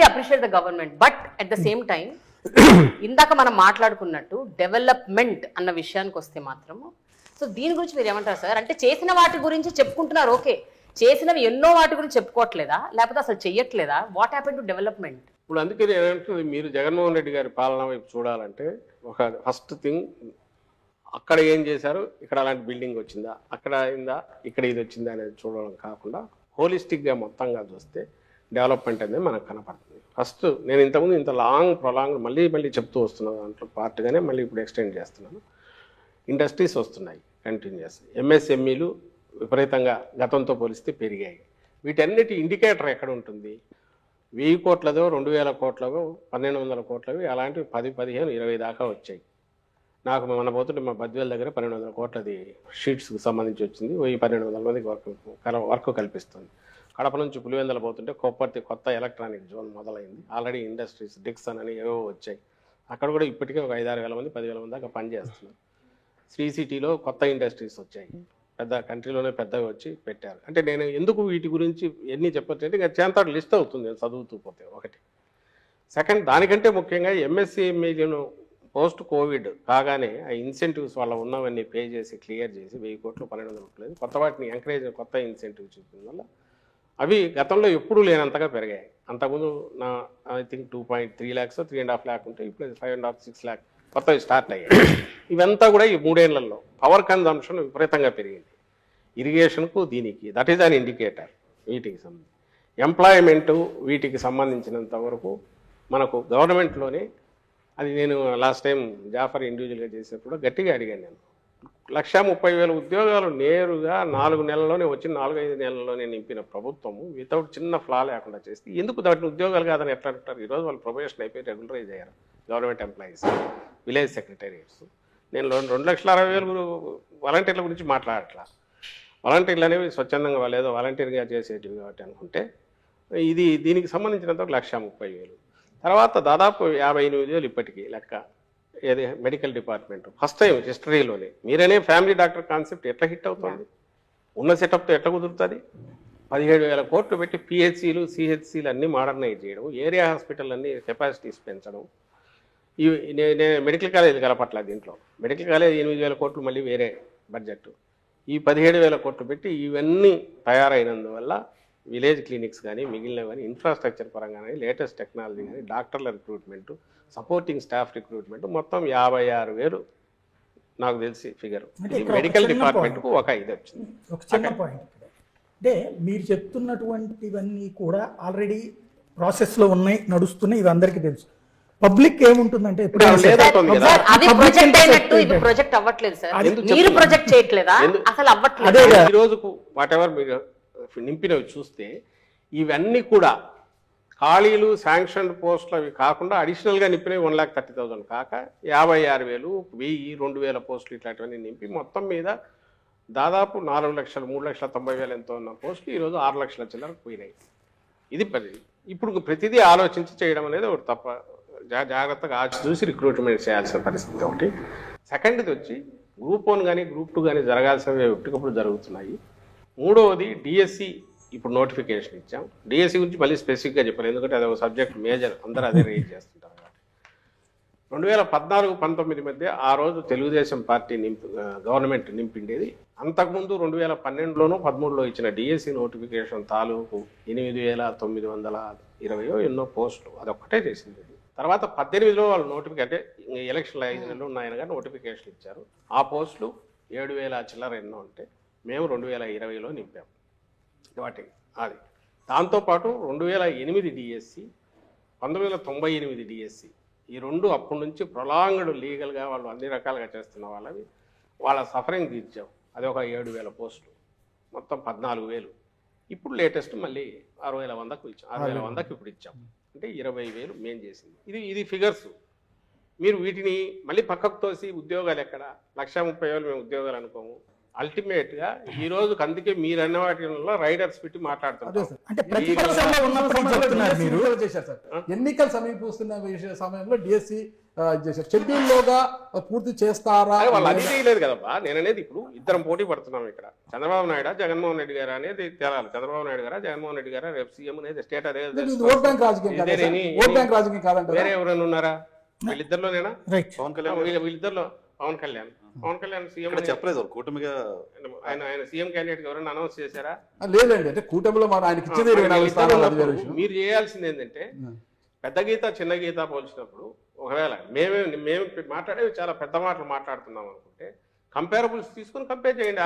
appreciate the government, but at the same time ఇందాక మనం మాట్లాడుకున్నట్టు డెవలప్మెంట్ అన్న విషయానికి వస్తే మాత్రము, సో దీని గురించి మీరు ఏమంటారు సార్? అంటే చేసిన వాటి గురించి చెప్పుకుంటున్నారు, ఓకే, చేసినవి ఎన్నో వాటి గురించి చెప్పుకోవట్లేదా, లేకపోతే అసలు చెయ్యట్లేదా? What happen to development? ఇప్పుడు అందుకే నేనంటుంది, మీరు జగన్మోహన్ రెడ్డి గారి పాలన వైపు చూడాలంటే ఒక ఫస్ట్ థింగ్, అక్కడ ఏం చేశారు, ఇక్కడ అలాంటి బిల్డింగ్ వచ్చిందా, అక్కడ అయిందా, ఇక్కడ ఇది వచ్చిందా అనేది చూడడం కాకుండా హోలిస్టిక్గా మొత్తంగా చూస్తే డెవలప్మెంట్ అనేది మనకు కనపడుతుంది. ఫస్ట్ నేను ఇంతకుముందు ఇంత ప్రొలాంగ్ మళ్ళీ చెప్తూ వస్తున్నాను, దాంట్లో పార్ట్గానే మళ్ళీ ఇప్పుడు ఎక్స్టెండ్ చేస్తున్నాను. ఇండస్ట్రీస్ వస్తున్నాయి కంటిన్యూస్, ఎంఎస్ఎంఈలు విపరీతంగా గతంతో పోలిస్తే పెరిగాయి. వీటన్నిటి ఇండికేటర్ ఎక్కడ ఉంటుంది? 1000 కోట్లదో, 2000 కోట్లదో, 1200 కోట్లవి, అలాంటివి 10, 15, 20 దాకా వచ్చాయి. నాకు మన పోతుంటే మా బద్వేల దగ్గర 1200 కోట్లది షీట్స్కి సంబంధించి వచ్చింది. 1200 మందికి వర్క్ కల్పిస్తుంది. కడప నుంచి పులివెందల పోతుంటే కొప్పర్తి కొత్త ఎలక్ట్రానిక్ జోన్ మొదలైంది. ఆల్రెడీ ఇండస్ట్రీస్, డిక్సన్ అని ఏవో వచ్చాయి. అక్కడ కూడా ఇప్పటికే ఒక 5-6 వేల మంది, 10,000 మంది దాకా పనిచేస్తున్నారు. శ్రీ సిటీలో కొత్త ఇండస్ట్రీస్ వచ్చాయి, పెద్ద కంట్రీలోనే పెద్దవి వచ్చి పెట్టారు. అంటే నేను ఎందుకు వీటి గురించి ఎన్ని చెప్పట్లేదు, ఇంకా చేంతాడు లిస్ట్ అవుతుంది నేను చదువుతూ పోతే. ఒకటి. సెకండ్, దానికంటే ముఖ్యంగా ఎంఎస్ఎంఈలను పోస్ట్ కోవిడ్ కాగానే ఆ ఇన్సెంటివ్స్ వాళ్ళ ఉన్నవన్నీ పే చేసి క్లియర్ చేసి 1000 కోట్లు, 1200 కోట్లు కొత్త వాటిని ఎంకరేజ్, కొత్త ఇన్సెంటివ్ చూపించడం వల్ల అవి గతంలో ఎప్పుడూ లేనంతగా పెరిగాయి. అంతకుముందు నా ఐ థింక్ 2.3 lakhs, 3.5 lakh ఉంటే ఇప్పుడు 5.5, 6 lakh కొత్తవి స్టార్ట్ అయ్యాయి. ఇవంతా కూడా ఈ 3 ఏళ్లలో పవర్ కన్జంప్షన్ విపరీతంగా పెరిగింది. ఇరిగేషన్కు దీనికి దట్ ఈజ్ అన్ ఇండికేటర్. వీటికి సంబంధించి ఎంప్లాయ్మెంటు వీటికి సంబంధించినంత వరకు మనకు గవర్నమెంట్లోనే అది నేను లాస్ట్ టైం జాఫర్ ఇండివిజువల్గా చేసినప్పుడు గట్టిగా అడిగాను. నేను 1,30,000 ఉద్యోగాలు నేరుగా 4 నెలల్లోనే వచ్చి 4-5 నెలల్లోనే నింపిన ప్రభుత్వము వితౌట్ చిన్న ఫ్లా లేకుండా చేస్తే ఎందుకు దాటిని ఉద్యోగాలు కాదని ఎట్లా అంటారు? ఈరోజు వాళ్ళు ప్రొబేషన్ అయిపోయి రెగ్యులరైజ్ అయ్యారు గవర్నమెంట్ ఎంప్లాయీస్, విలేజ్ సెక్రటేరియట్స్. నేను 2,60,000 వాలంటీర్ల గురించి మాట్లాడట్లా. వాలంటీర్లు అనేవి స్వచ్ఛందంగా వాళ్ళు ఏదో వాలంటీర్గా చేసేటివి కాబట్టి అనుకుంటే ఇది దీనికి సంబంధించినంత 1,30,000. తర్వాత దాదాపు 58,000 ఇప్పటికీ లెక్క. ఏది మెడికల్ డిపార్ట్మెంట్ ఫస్ట్ టైం హిస్టరీలోనే మీరనే ఫ్యామిలీ డాక్టర్ కాన్సెప్ట్ ఎట్లా హిట్ అవుతుంది? ఉన్న సెటప్తో ఎట్లా కుదురుతుంది? 17,000 కోట్లు పెట్టి పిహెచ్సిలు సిహెచ్సిలు అన్నీ మోడర్నైజ్ చేయడం, ఏరియా హాస్పిటల్ అన్నీ కెపాసిటీస్ పెంచడం. ఇవి నేను మెడికల్ కాలేజ్ కలపట్ల దీంట్లో. మెడికల్ కాలేజ్ 8,000 కోట్లు మళ్ళీ వేరే బడ్జెట్. ఈ 17,000 కోట్లు పెట్టి ఇవన్నీ తయారైనందువల్ల విలేజ్ క్లినిక్స్ కానీ మిగిలిన కానీ ఇన్ఫ్రాస్ట్రక్చర్ పరంగా కానీ లేటెస్ట్ టెక్నాలజీ కానీ డాక్టర్ల రిక్రూట్మెంట్, సపోర్టింగ్ స్టాఫ్ రిక్రూట్మెంట్ మొత్తం 56,000 నాకు తెలిసి ఫిగర్. మెడికల్ డిపార్ట్మెంట్కు ఒక ఇది వచ్చింది. ఒక చిన్న పాయింట్ అంటే మీరు చెప్తున్నటువంటివన్నీ కూడా ఆల్రెడీ ప్రాసెస్లో ఉన్నాయి, నడుస్తున్నాయి, ఇవి అందరికీ తెలుసు. పబ్లిక్ ఏముంటుందంటే ఇప్పుడు సార్ అవి ప్రొజెక్ట్ అయినట్టు ఇవి ప్రొజెక్ట్ అవ్వట్లేదు సార్. మీరు ప్రొజెక్ట్ చేయట్లేదా? అసలు అవ్వట్లేదు. ఈ రోజుకు వాట్ ఎవర్ మీరు నింపినవి చూస్తే ఇవన్నీ కూడా ఖాళీలు శాంక్షన్ పోస్టులు అవి కాకుండా అడిషనల్గా నింపినవి 1,30,000 కాక 56,000, 1,000, 2,000 పోస్టులు ఇట్లాంటివన్నీ నింపి మొత్తం మీద దాదాపు 4 లక్షలు 3,90,000 ఎంతో ఉన్న పోస్టులు ఈరోజు 6 లక్షల చిల్లరకు పోయినాయి. ఇది ఇప్పుడు ప్రతిదీ ఆలోచించి చేయడం అనేది ఒకటి తప్ప జాగ్రత్తగా చూసి రిక్రూట్మెంట్ చేయాల్సిన పరిస్థితి ఒకటి. సెకండ్ది వచ్చి గ్రూప్ 1 కానీ గ్రూప్ 2 కానీ జరగాల్సినవి ఎప్పటికప్పుడు జరుగుతున్నాయి. మూడవది డిఎస్సి ఇప్పుడు నోటిఫికేషన్ ఇచ్చాం. డిఎస్సి గురించి మళ్ళీ స్పెసిఫిక్గా చెప్పాలి, ఎందుకంటే అది ఒక సబ్జెక్ట్ మేజర్, అందరూ అదే రేజ్ చేస్తుంటారు. 2014-19 మధ్య ఆ రోజు తెలుగుదేశం పార్టీ గవర్నమెంట్ నింపిండేది. అంతకుముందు 2012లోనూ 13లో ఇచ్చిన డిఎస్సి నోటిఫికేషన్ తాలూకు 8,920 ఎన్నో పోస్టులు అదొక్కటే చేసింది. తర్వాత 18లో వాళ్ళు నోటిఫికేషన్ అంటే ఎలక్షన్లు 5 నెలలు ఉన్నాయని కానీ నోటిఫికేషన్ ఇచ్చారు. ఆ పోస్టులు 7,000 చిల్లర ఎన్నో ఉంటే మేము 2020లో నింపాము వాటి. అది దాంతోపాటు 2008 డిఎస్సి, 1998 డిఎస్సి, ఈ రెండు అప్పటి నుంచి ప్రొలాంగ్డ్ లీగల్గా వాళ్ళు అన్ని రకాలుగా చేస్తున్న వాళ్ళవి వాళ్ళ సఫరింగ్ తీర్చాం. అది ఒక 7,000 పోస్టులు, మొత్తం 14,000. ఇప్పుడు లేటెస్ట్ మళ్ళీ 6,100కు ఇచ్చాం. 6,100కి ఇప్పుడు ఇచ్చాం. అంటే 20,000 మేము చేసింది. ఇది ఫిగర్స్. మీరు వీటిని మళ్ళీ పక్కకు తోసి ఉద్యోగాలు ఎక్కడ 1,30,000 మేము ఉద్యోగాలు అనుకోము. అల్టిమేట్గా ఈ రోజు అందుకే మీరు అన్న వాటిలో రైడర్స్ పెట్టి మాట్లాడుతున్నారు. ఎన్నికలు సమీపిస్తున్న సమయంలో డిఎస్సి షెడ్యూల్ లోగా పూర్తి చేస్తారా? వాళ్ళు అది చేయలేదు కదబ్బా. నేను అనేది ఇప్పుడు ఇద్దరం పోటీ పడుతున్నాం ఇక్కడ. చంద్రబాబు నాయుడు జగన్మోహన్ రెడ్డి గారు అనేది తేలాలి. చంద్రబాబు నాయుడు గారా జగన్మోహన్ రెడ్డి గారా రేపు సీఎం అనేది స్టేట్ అదే. ఓట్ బ్యాంక్ రాజకీయం కాదంటే వేరే ఎవరైనా ఉన్నారా? వీళ్ళిద్దరిలోనేనా? పవన్ కళ్యాణ్, వీళ్ళిద్దరిలో పవన్ కళ్యాణ్ సీఎం చెప్పలేదు కూటమిగా. ఆయన సీఎం క్యాండిడేట్ ఎవరైనా అనౌన్స్ చేశారా? లేదండి. అంటే కూటమిలో ఆయనకి ఇచ్చేది 24 స్థానాలు. మీరు చేయాల్సింది ఏంటంటే పెద్ద గీత చిన్న గీత పోల్చినప్పుడు ఒకవేళ మేము మాట్లాడేవి చాలా పెద్ద మాటలు మాట్లాడుతున్నాం అనుకుంటే కంపేరబుల్స్ తీసుకుని కంపేర్ చేయండి.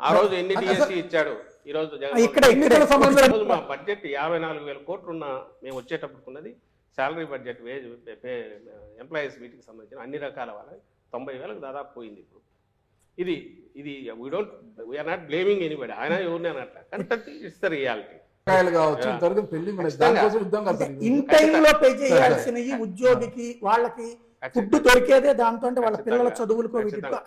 ఆ రోజు ఎన్ని డిఎస్సి ఇచ్చాడు, ఈ రోజు మా బడ్జెట్ 54,000 కోట్లు ఉన్న మేము వచ్చేటప్పుడున్నది శాలరీ బడ్జెట్, వేజ్, ఎంప్లాయీస్ వీటికి సంబంధించిన అన్ని రకాల వాళ్ళకి 90,000కు దాదాపు పోయింది. ఇప్పుడు ఇది వీఆర్ నాట్ బ్లేమింగ్ ఎనీబడి. ఆయన ఎవరిని అనట్లా, కానీ ఇట్స్ ద రియాలిటీ. ఇన్ టైంలో పే చేయాల్సినవి ఉద్యోగికి వాళ్ళకి ఫుడ్ దొరికేదే దాంతో, అంటే వాళ్ళ పిల్లల చదువులకు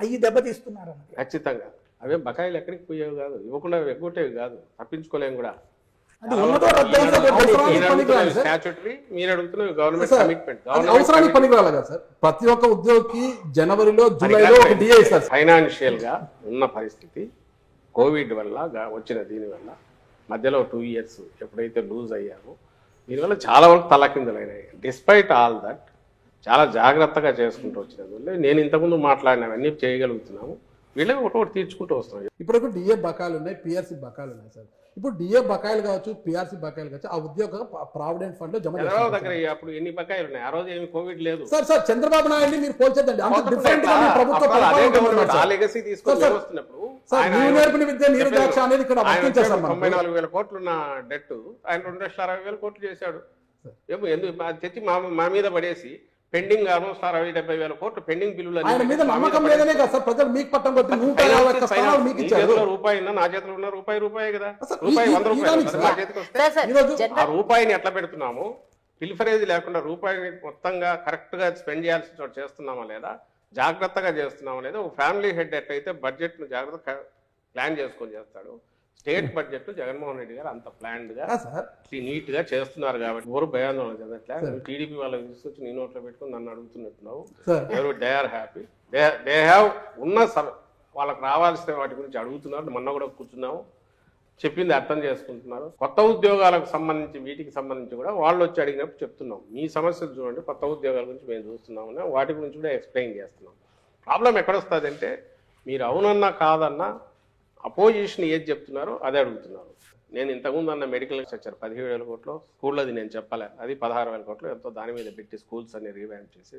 అవి దెబ్బతీస్తున్నారు. ఖచ్చితంగా అవే బకాయిలు ఎక్కడికి పోయేవి కాదు, ఇవ్వకుండా ఎగ్గొట్టేవి కాదు, తప్పించుకోలేము కూడా. అవసరానికి పనికిరాలి కదా సార్. ప్రతి ఒక్క ఉద్యోగికి జనవరిలో జూలైలో ఒక డిఏ ఇస్తారు. ఫైనాన్షియల్ గా ఉన్న పరిస్థితి కోవిడ్ వల్ల వచ్చిన దీనివల్ల మధ్యలో 2 years ఎప్పుడైతే లూజ్ అయ్యామో దీనివల్ల చాలా వరకు తలకిందులైనాయి. డిస్పైట్ ఆల్ దట్ చాలా జాగ్రత్తగా చేసుకుంటూ వచ్చినందువల్ల నేను ఇంతకుముందు మాట్లాడినవన్నీ చేయగలుగుతున్నాము. వీళ్ళకి ఒకటి తీర్చుకుంటూ వస్తున్నాం. ఇప్పుడు డిఏ బకాలు ఉన్నాయి, పిఆర్సీ బకాలు ఉన్నాయి సార్. ఇప్పుడు డిఏ బకాయిలు కావచ్చు, పిఆర్సీ బకాయిలు కావచ్చు, ఆ ఉద్యోగ ప్రావిడెంట్ ఫండ్ లో జమ చంద్రబాబు చేస్తారు. దగ్గర అప్పుడు ఎన్ని బకాయిలు ఉన్నాయి? ఆ రోజు ఏమి కోవిడ్ లేదు. సార్ చంద్రబాబు నాయుడిని మీరు పోల్చొద్దండి. అంత డిఫరెంట్ గా మీ ప్రభుత్వ పరిపాలన ఉంటుంది సార్. లెగసీ తీసుకొని సార్, వస్తున్నప్పుడు సార్ నీవు నేర్పిన విద్య నీరు ద్రాక్ష అనేది ఇక్కడ వర్తించారు సార్ మనకు. 94,000 కోట్లు ఉన్న డెట్ ఆయన 2,60,000 కోట్లు చేశాడు. ఏమో ఎందుకు తెచ్చి మా మీద పడేసి పెండింగ్ ఆల్మోస్ట్ 60,000-70,000 కోట్లు పెండింగ్ బిల్లులు ఆయన మీద నమ్మకం లేదనే కదా సార్ ప్రజలు మీకు పట్టం కొట్టి 150 స్థానాలు మీకు ఇచ్చారు. రూపాయి ఉందా? నా చేతిలో ఉన్న రూపాయి కదా, అసలు రూపాయి ఈ 100 రూపాయలు దానికి అది మా చేతికి వస్తే ఈరోజు ఆ రూపాయిని ఎట్లా పెడుతున్నాము? పిల్ఫరేజ్ లేకుండా రూపాయిని మొత్తంగా కరెక్ట్ గా స్పెండ్ చేయాల్సిన చోట చేస్తున్నామా లేదా, జాగ్రత్తగా చేస్తున్నామా లేదా? ఒక ఫ్యామిలీ హెడ్ ఎట్లయితే బడ్జెట్ ను జాగ్రత్తగా ప్లాన్ చేసుకొని చేస్తాడు, స్టేట్ బడ్జెట్ జగన్మోహన్ రెడ్డి గారు అంత ప్లాన్డ్ గా సార్ నీట్ గా చేస్తున్నారు కాబట్టి ఎవరు భయాందోళన చెందట్లే. టీడీపీ వాళ్ళకి తీసుకొచ్చి నీ నోట్లో పెట్టుకుని నన్ను అడుగుతున్నట్టున్నావు. ఎవరు they are happy, they have ఉన్న వాళ్ళకి రావాల్సిన వాటి గురించి అడుగుతున్నారు. మొన్న కూడా కూర్చున్నాము, చెప్పింది అర్థం చేసుకుంటున్నారు. కొత్త ఉద్యోగాలకు సంబంధించి వీటికి సంబంధించి కూడా వాళ్ళు వచ్చి అడిగినప్పుడు చెప్తున్నాం, మీ సమస్యలు చూడండి, కొత్త ఉద్యోగాల గురించి మేము చూస్తున్నామన్నా వాటి గురించి కూడా ఎక్స్ప్లెయిన్ చేస్తున్నాం. ప్రాబ్లం ఎక్కడొస్తుంది అంటే మీరు అవునన్నా కాదన్నా అపోజిషన్ ఏది చెప్తున్నారో అదే అడుగుతున్నారు. నేను ఇంతకుముందు అన్న మెడికల్ స్ట్రక్చర్ 17,000 కోట్లు స్కూళ్ళది నేను చెప్పలే, అది 16,000 కోట్లు ఎంతో దాని మీద పెట్టి స్కూల్స్ అన్ని రీవ్యాంప్ చేసి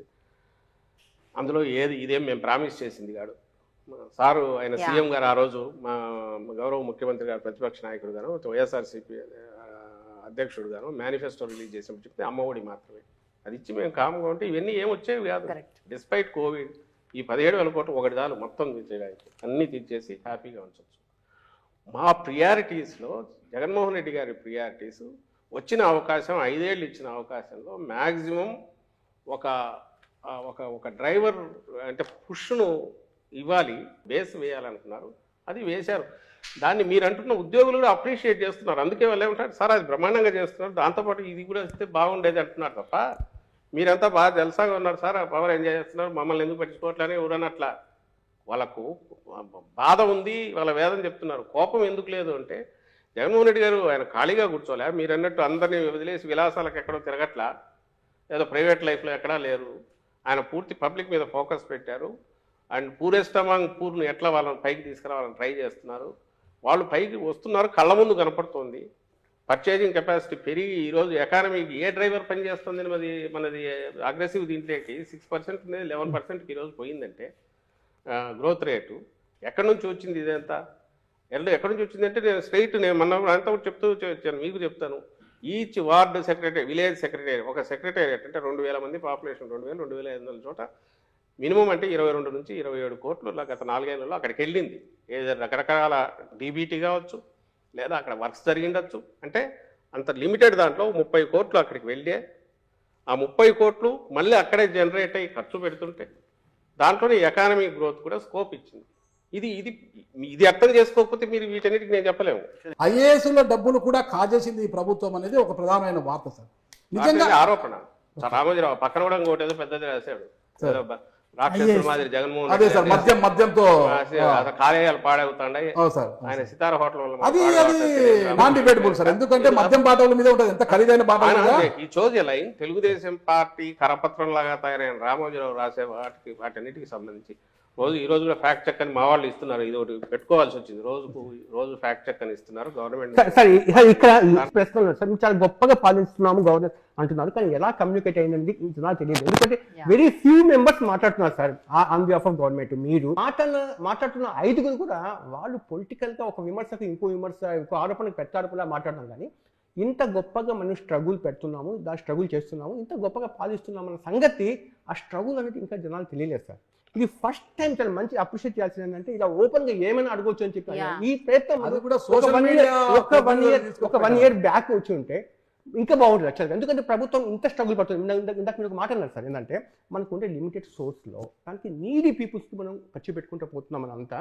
అందులో ఇదేం మేము ప్రామిస్ చేసింది కాదు. సారు ఆయన సీఎం గారు ఆ రోజు మా గౌరవ ముఖ్యమంత్రి గారు ప్రతిపక్ష నాయకుడు గాను వైఎస్ఆర్సీపీ అధ్యక్షుడు గాను మేనిఫెస్టో రిలీజ్ చేసినప్పుడు చెప్తే అమ్మఒడి మాత్రమే అది ఇచ్చి మేము కామ్గా ఉంటే ఇవన్నీ ఏం వచ్చేవి కాదు. డిస్పైట్ కోవిడ్ ఈ 17,000 కోట్లు ఒకటి చాలు మొత్తం తీసేయడానికి, అన్నీ తీసేసి హ్యాపీగా ఉంచవచ్చు. మా ప్రియారిటీస్లో జగన్మోహన్ రెడ్డి గారి ప్రియారిటీస్ వచ్చిన అవకాశం 5 ఏళ్ళు ఇచ్చిన అవకాశంలో మ్యాక్సిమం ఒక డ్రైవర్ అంటే పుష్ను ఇవ్వాలి, బేస్ వేయాలనుకున్నారు, అది వేశారు. దాన్ని మీరు అంటున్న ఉద్యోగులు కూడా అప్రిషియేట్ చేస్తున్నారు. అందుకే వాళ్ళు ఏమంటారు, సార్ అది బ్రహ్మాండంగా చేస్తున్నారు, దాంతోపాటు ఇది కూడా ఇస్తే బాగుండేది అంటున్నారు తప్ప మీరంతా బాగా జల్సాగా ఉన్నారు సార్, పవర్ ఎంజాయ్ చేస్తున్నారు, మమ్మల్ని ఎందుకు పట్టించుకోవట్లని ఎవరన్నట్లా. వాళ్ళకు బాధ ఉంది, వాళ్ళ వేదన చెప్తున్నారు. కోపం ఎందుకు లేదు అంటే జగన్మోహన్ రెడ్డి గారు ఆయన ఖాళీగా కూర్చోలే, మీరు అన్నట్టు అందరినీ వదిలేసి విలాసాలకు ఎక్కడో తిరగట్లా, ఏదో ప్రైవేట్ లైఫ్లో ఎక్కడా లేరు. ఆయన పూర్తి పబ్లిక్ మీద ఫోకస్ పెట్టారు. అండ్ పూరెస్ట్ అమాంగ్ పూర్ను ఎట్లా వాళ్ళని పైకి తీసుకురావాలని ట్రై చేస్తున్నారు. వాళ్ళు పైకి వస్తున్నారు, కళ్ళ ముందు కనపడుతుంది. పర్చేజింగ్ కెపాసిటీ పెరిగి ఈరోజు ఎకానమీకి ఏ డ్రైవర్ పనిచేస్తుంది మనది అగ్రెసివ్ దీంట్లోకి 6% ఉండేది 11%కి ఈరోజు పోయిందంటే గ్రోత్ రేటు ఎక్కడి నుంచి వచ్చింది? ఇదంతా ఎక్కడి నుంచి వచ్చిందంటే నేను మొన్న అంతా చెప్తూ వచ్చాను, మీకు చెప్తాను. Each ward secretary, village secretary, ఒక సెక్రటేరియట్ అంటే 2,000 మంది పాపులేషన్, 2,000-2,500 చోట మినిమం అంటే 22 నుంచి 27 కోట్లు గత 4 ఏళ్లలో అక్కడికి వెళ్ళింది. ఏదో రకరకాల డీబీటీ కావచ్చు, లేదా అక్కడ వర్క్స్ జరిగిండొచ్చు. అంటే అంత లిమిటెడ్ దాంట్లో 30 కోట్లు అక్కడికి వెళ్ళే, ఆ 30 కోట్లు మళ్ళీ అక్కడే జనరేట్ అయ్యి ఖర్చు పెడుతుంటే దాంట్లోనే ఎకానమీ గ్రోత్ కూడా స్కోప్ ఇచ్చింది. ఇది అర్థం చేసుకోకపోతే మీరు వీటన్నిటికి నేను చెప్పలేము. ఐఏఎస్ల డబ్బులు కూడా కాజేసింది ఈ ప్రభుత్వం అనేది ఒక ప్రధానమైన వార్త సార్. నిజంగా ఆరోపణ. రామోజీరావు పక్కన కూడా ఇంకోటి ఏదో పెద్దది రాశాడు, రాక్షసుల మాదిరి జగన్మోహన్ అదే సార్ మద్యంతో కార్యాలయాలు పాడవుతాయి. ఆయన సితార హోటల్ అది నాన్ డిబేటబుల్ సార్, ఎందుకంటే మద్యం బాటల మీద ఉంటుంది, ఎంత ఖరీదైన బాటలు. ఈ చోజ్ లైన్ తెలుగుదేశం పార్టీ కరపత్రం లాగా తయారైన రామోజీరావు రాసే వాటన్నిటికి సంబంధించి ఈ రోజు కూడా ఫ్యాక్ట్ చెక్ అని మా వాళ్ళు ఇస్తున్నారు. ఇది ఒకటి పెట్టుకోవాల్సి వచ్చింది, రోజు ఫ్యాక్ట్ చెక్ అని ఇస్తున్నారు గవర్నమెంట్. ఇక్కడ ప్రశ్న సార్, చాలా గొప్పగా పాలిస్తున్నాము గవర్నమెంట్ అంటున్నారు, కానీ ఎలా కమ్యూనికేట్ అయిందండి నాకు తెలియదు. ఎందుకంటే వెరీ ఫ్యూ మెంబర్స్ మాట్లాడుతున్నారు sir on behalf of government. మీరు మాట్లాడుతున్న 5 కూడా వాళ్ళు పొలిటికల్ గా ఒక విమర్శకు ఇంకో ఆరోపణకు ప్రత్యారోపణలా మాట్లాడడం, కానీ ఇంత గొప్పగా మనం స్ట్రగుల్ పెడుతున్నాము, స్ట్రగుల్ చేస్తున్నాము, ఇంత గొప్పగా పాలిస్తున్నాము అన్న సంగతి, ఆ స్ట్రగుల్ అనేది ఇంకా జనాలు తెలియలేదు సార్. ఇది ఫస్ట్ టైం చాలా మంచి అప్రిషియేట్ చేయాల్సింది ఏంటంటే ఇలా ఓపెన్ గా ఏమైనా అడగొచ్చు అని చెప్పి ఈ ప్రయత్నం ఒక 1 year బ్యాక్ వచ్చి ఉంటే ఇంకా బాగుంటుంది యాక్చువల్గా. ఎందుకంటే ప్రభుత్వం ఇంత స్ట్రగుల్ పడుతుంది. ఇందాక మీరు మాట అన్నారు సార్, ఏంటంటే మనకు ఉండే లిమిటెడ్ సోర్స్లో దానికి నీడీ పీపుల్స్కి మనం ఖర్చు పెట్టుకుంటూ పోతున్నాం అని అంతా,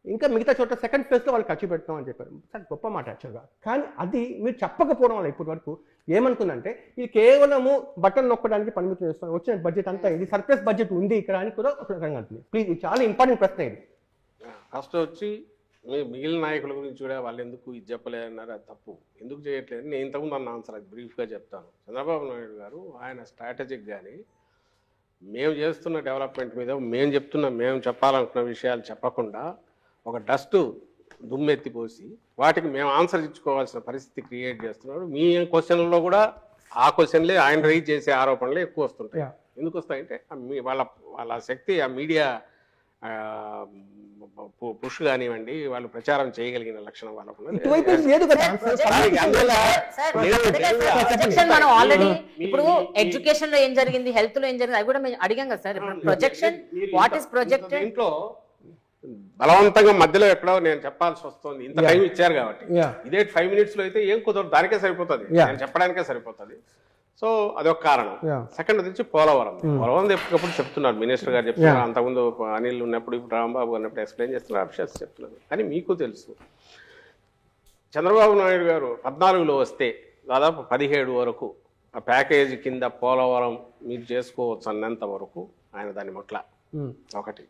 ఇంకా మిగతా చోట సెకండ్ ఫేజ్లో వాళ్ళు ఖర్చు పెడతాం అని చెప్పారు సార్. గొప్ప మాట యాక్చువల్గా. కానీ అది మీరు చెప్పకపోవడం వల్ల ఇప్పటి వరకు ఏమనుకుందంటే ఇది కేవలము బటన్ నొక్కడానికి పరిమితం చేస్తాం, వచ్చిన బడ్జెట్ అంతా ఇది సర్ప్లస్ బడ్జెట్ ఉంది ఇక్కడ అని కూడా ఒక రకంగా అంటుంది. ప్లీజ్, ఇది చాలా ఇంపార్టెంట్ ప్రశ్న. ఇది ఫస్ట్ వచ్చి మిగిలిన నాయకుల గురించి కూడా వాళ్ళు ఎందుకు ఇది చెప్పలేదన్నారు, అది తప్పు. ఎందుకు చేయట్లేదు నేను ఇంతకుముందు అన్న ఆన్సర్ అది బ్రీఫ్గా చెప్తాను. చంద్రబాబు నాయుడు గారు ఆయన స్ట్రాటజిక్ కానీ మేము చేస్తున్న డెవలప్మెంట్ మీద మేము చెప్పాలనుకున్న విషయాలు చెప్పకుండా ఒక డస్ట్ దుమ్మెత్తిపోసి వాటికి మేము ఆన్సర్ ఇచ్చుకోవాల్సిన పరిస్థితి క్రియేట్ చేస్తున్నారు. మీ క్వశ్చన్లలో కూడా ఆ క్వశ్చన్లే ఆయన రైజ్ చేసే ఆరోపణలే ఎక్కువ వస్తుంటాయి. ఎందుకు వస్తాయంటే వాళ్ళ శక్తి ఆ మీడియా పుష్ కానివ్వండి, వాళ్ళు ప్రచారం చేయగలిగిన లక్షణం వాళ్ళకు ప్రొజెక్షన్ మనం ఆల్రెడీ ఇప్పుడు ఎడ్యుకేషన్ లో ఏం జరిగింది, హెల్త్ లో ఏం జరిగింది అది కూడా మేము అడిగాం కదా sir. Projection what is projected ఇంట్లో బలవంతంగా మధ్యలో ఎక్కడో నేను చెప్పాల్సి వస్తుంది. ఇంత టైం ఇచ్చారు కాబట్టి ఇదే 5 minutes లో అయితే ఏం కుదరదు, దానికే సరిపోతుంది, నేను చెప్పడానికే సరిపోతుంది. సో అదొక కారణం. సెకండ్ వచ్చి పోలవరం ఎప్పటికప్పుడు చెప్తున్నారు, మినిస్టర్ గారు చెప్తున్నారు, అంతకుముందు అనిల్ ఉన్నప్పుడు, ఇప్పుడు రాంబాబు ఉన్నప్పుడు ఎక్స్ప్లెయిన్ చేస్తున్నారు, అఫీషియల్స్ చెప్తున్నారు. కానీ మీకు తెలుసు చంద్రబాబు నాయుడు గారు 14లో వస్తే దాదాపు 17 వరకు ఆ ప్యాకేజీ కింద పోలవరం మీరు చేసుకోవచ్చు అన్నంత వరకు ఆయన దాన్ని మొట్ల ఒకటి.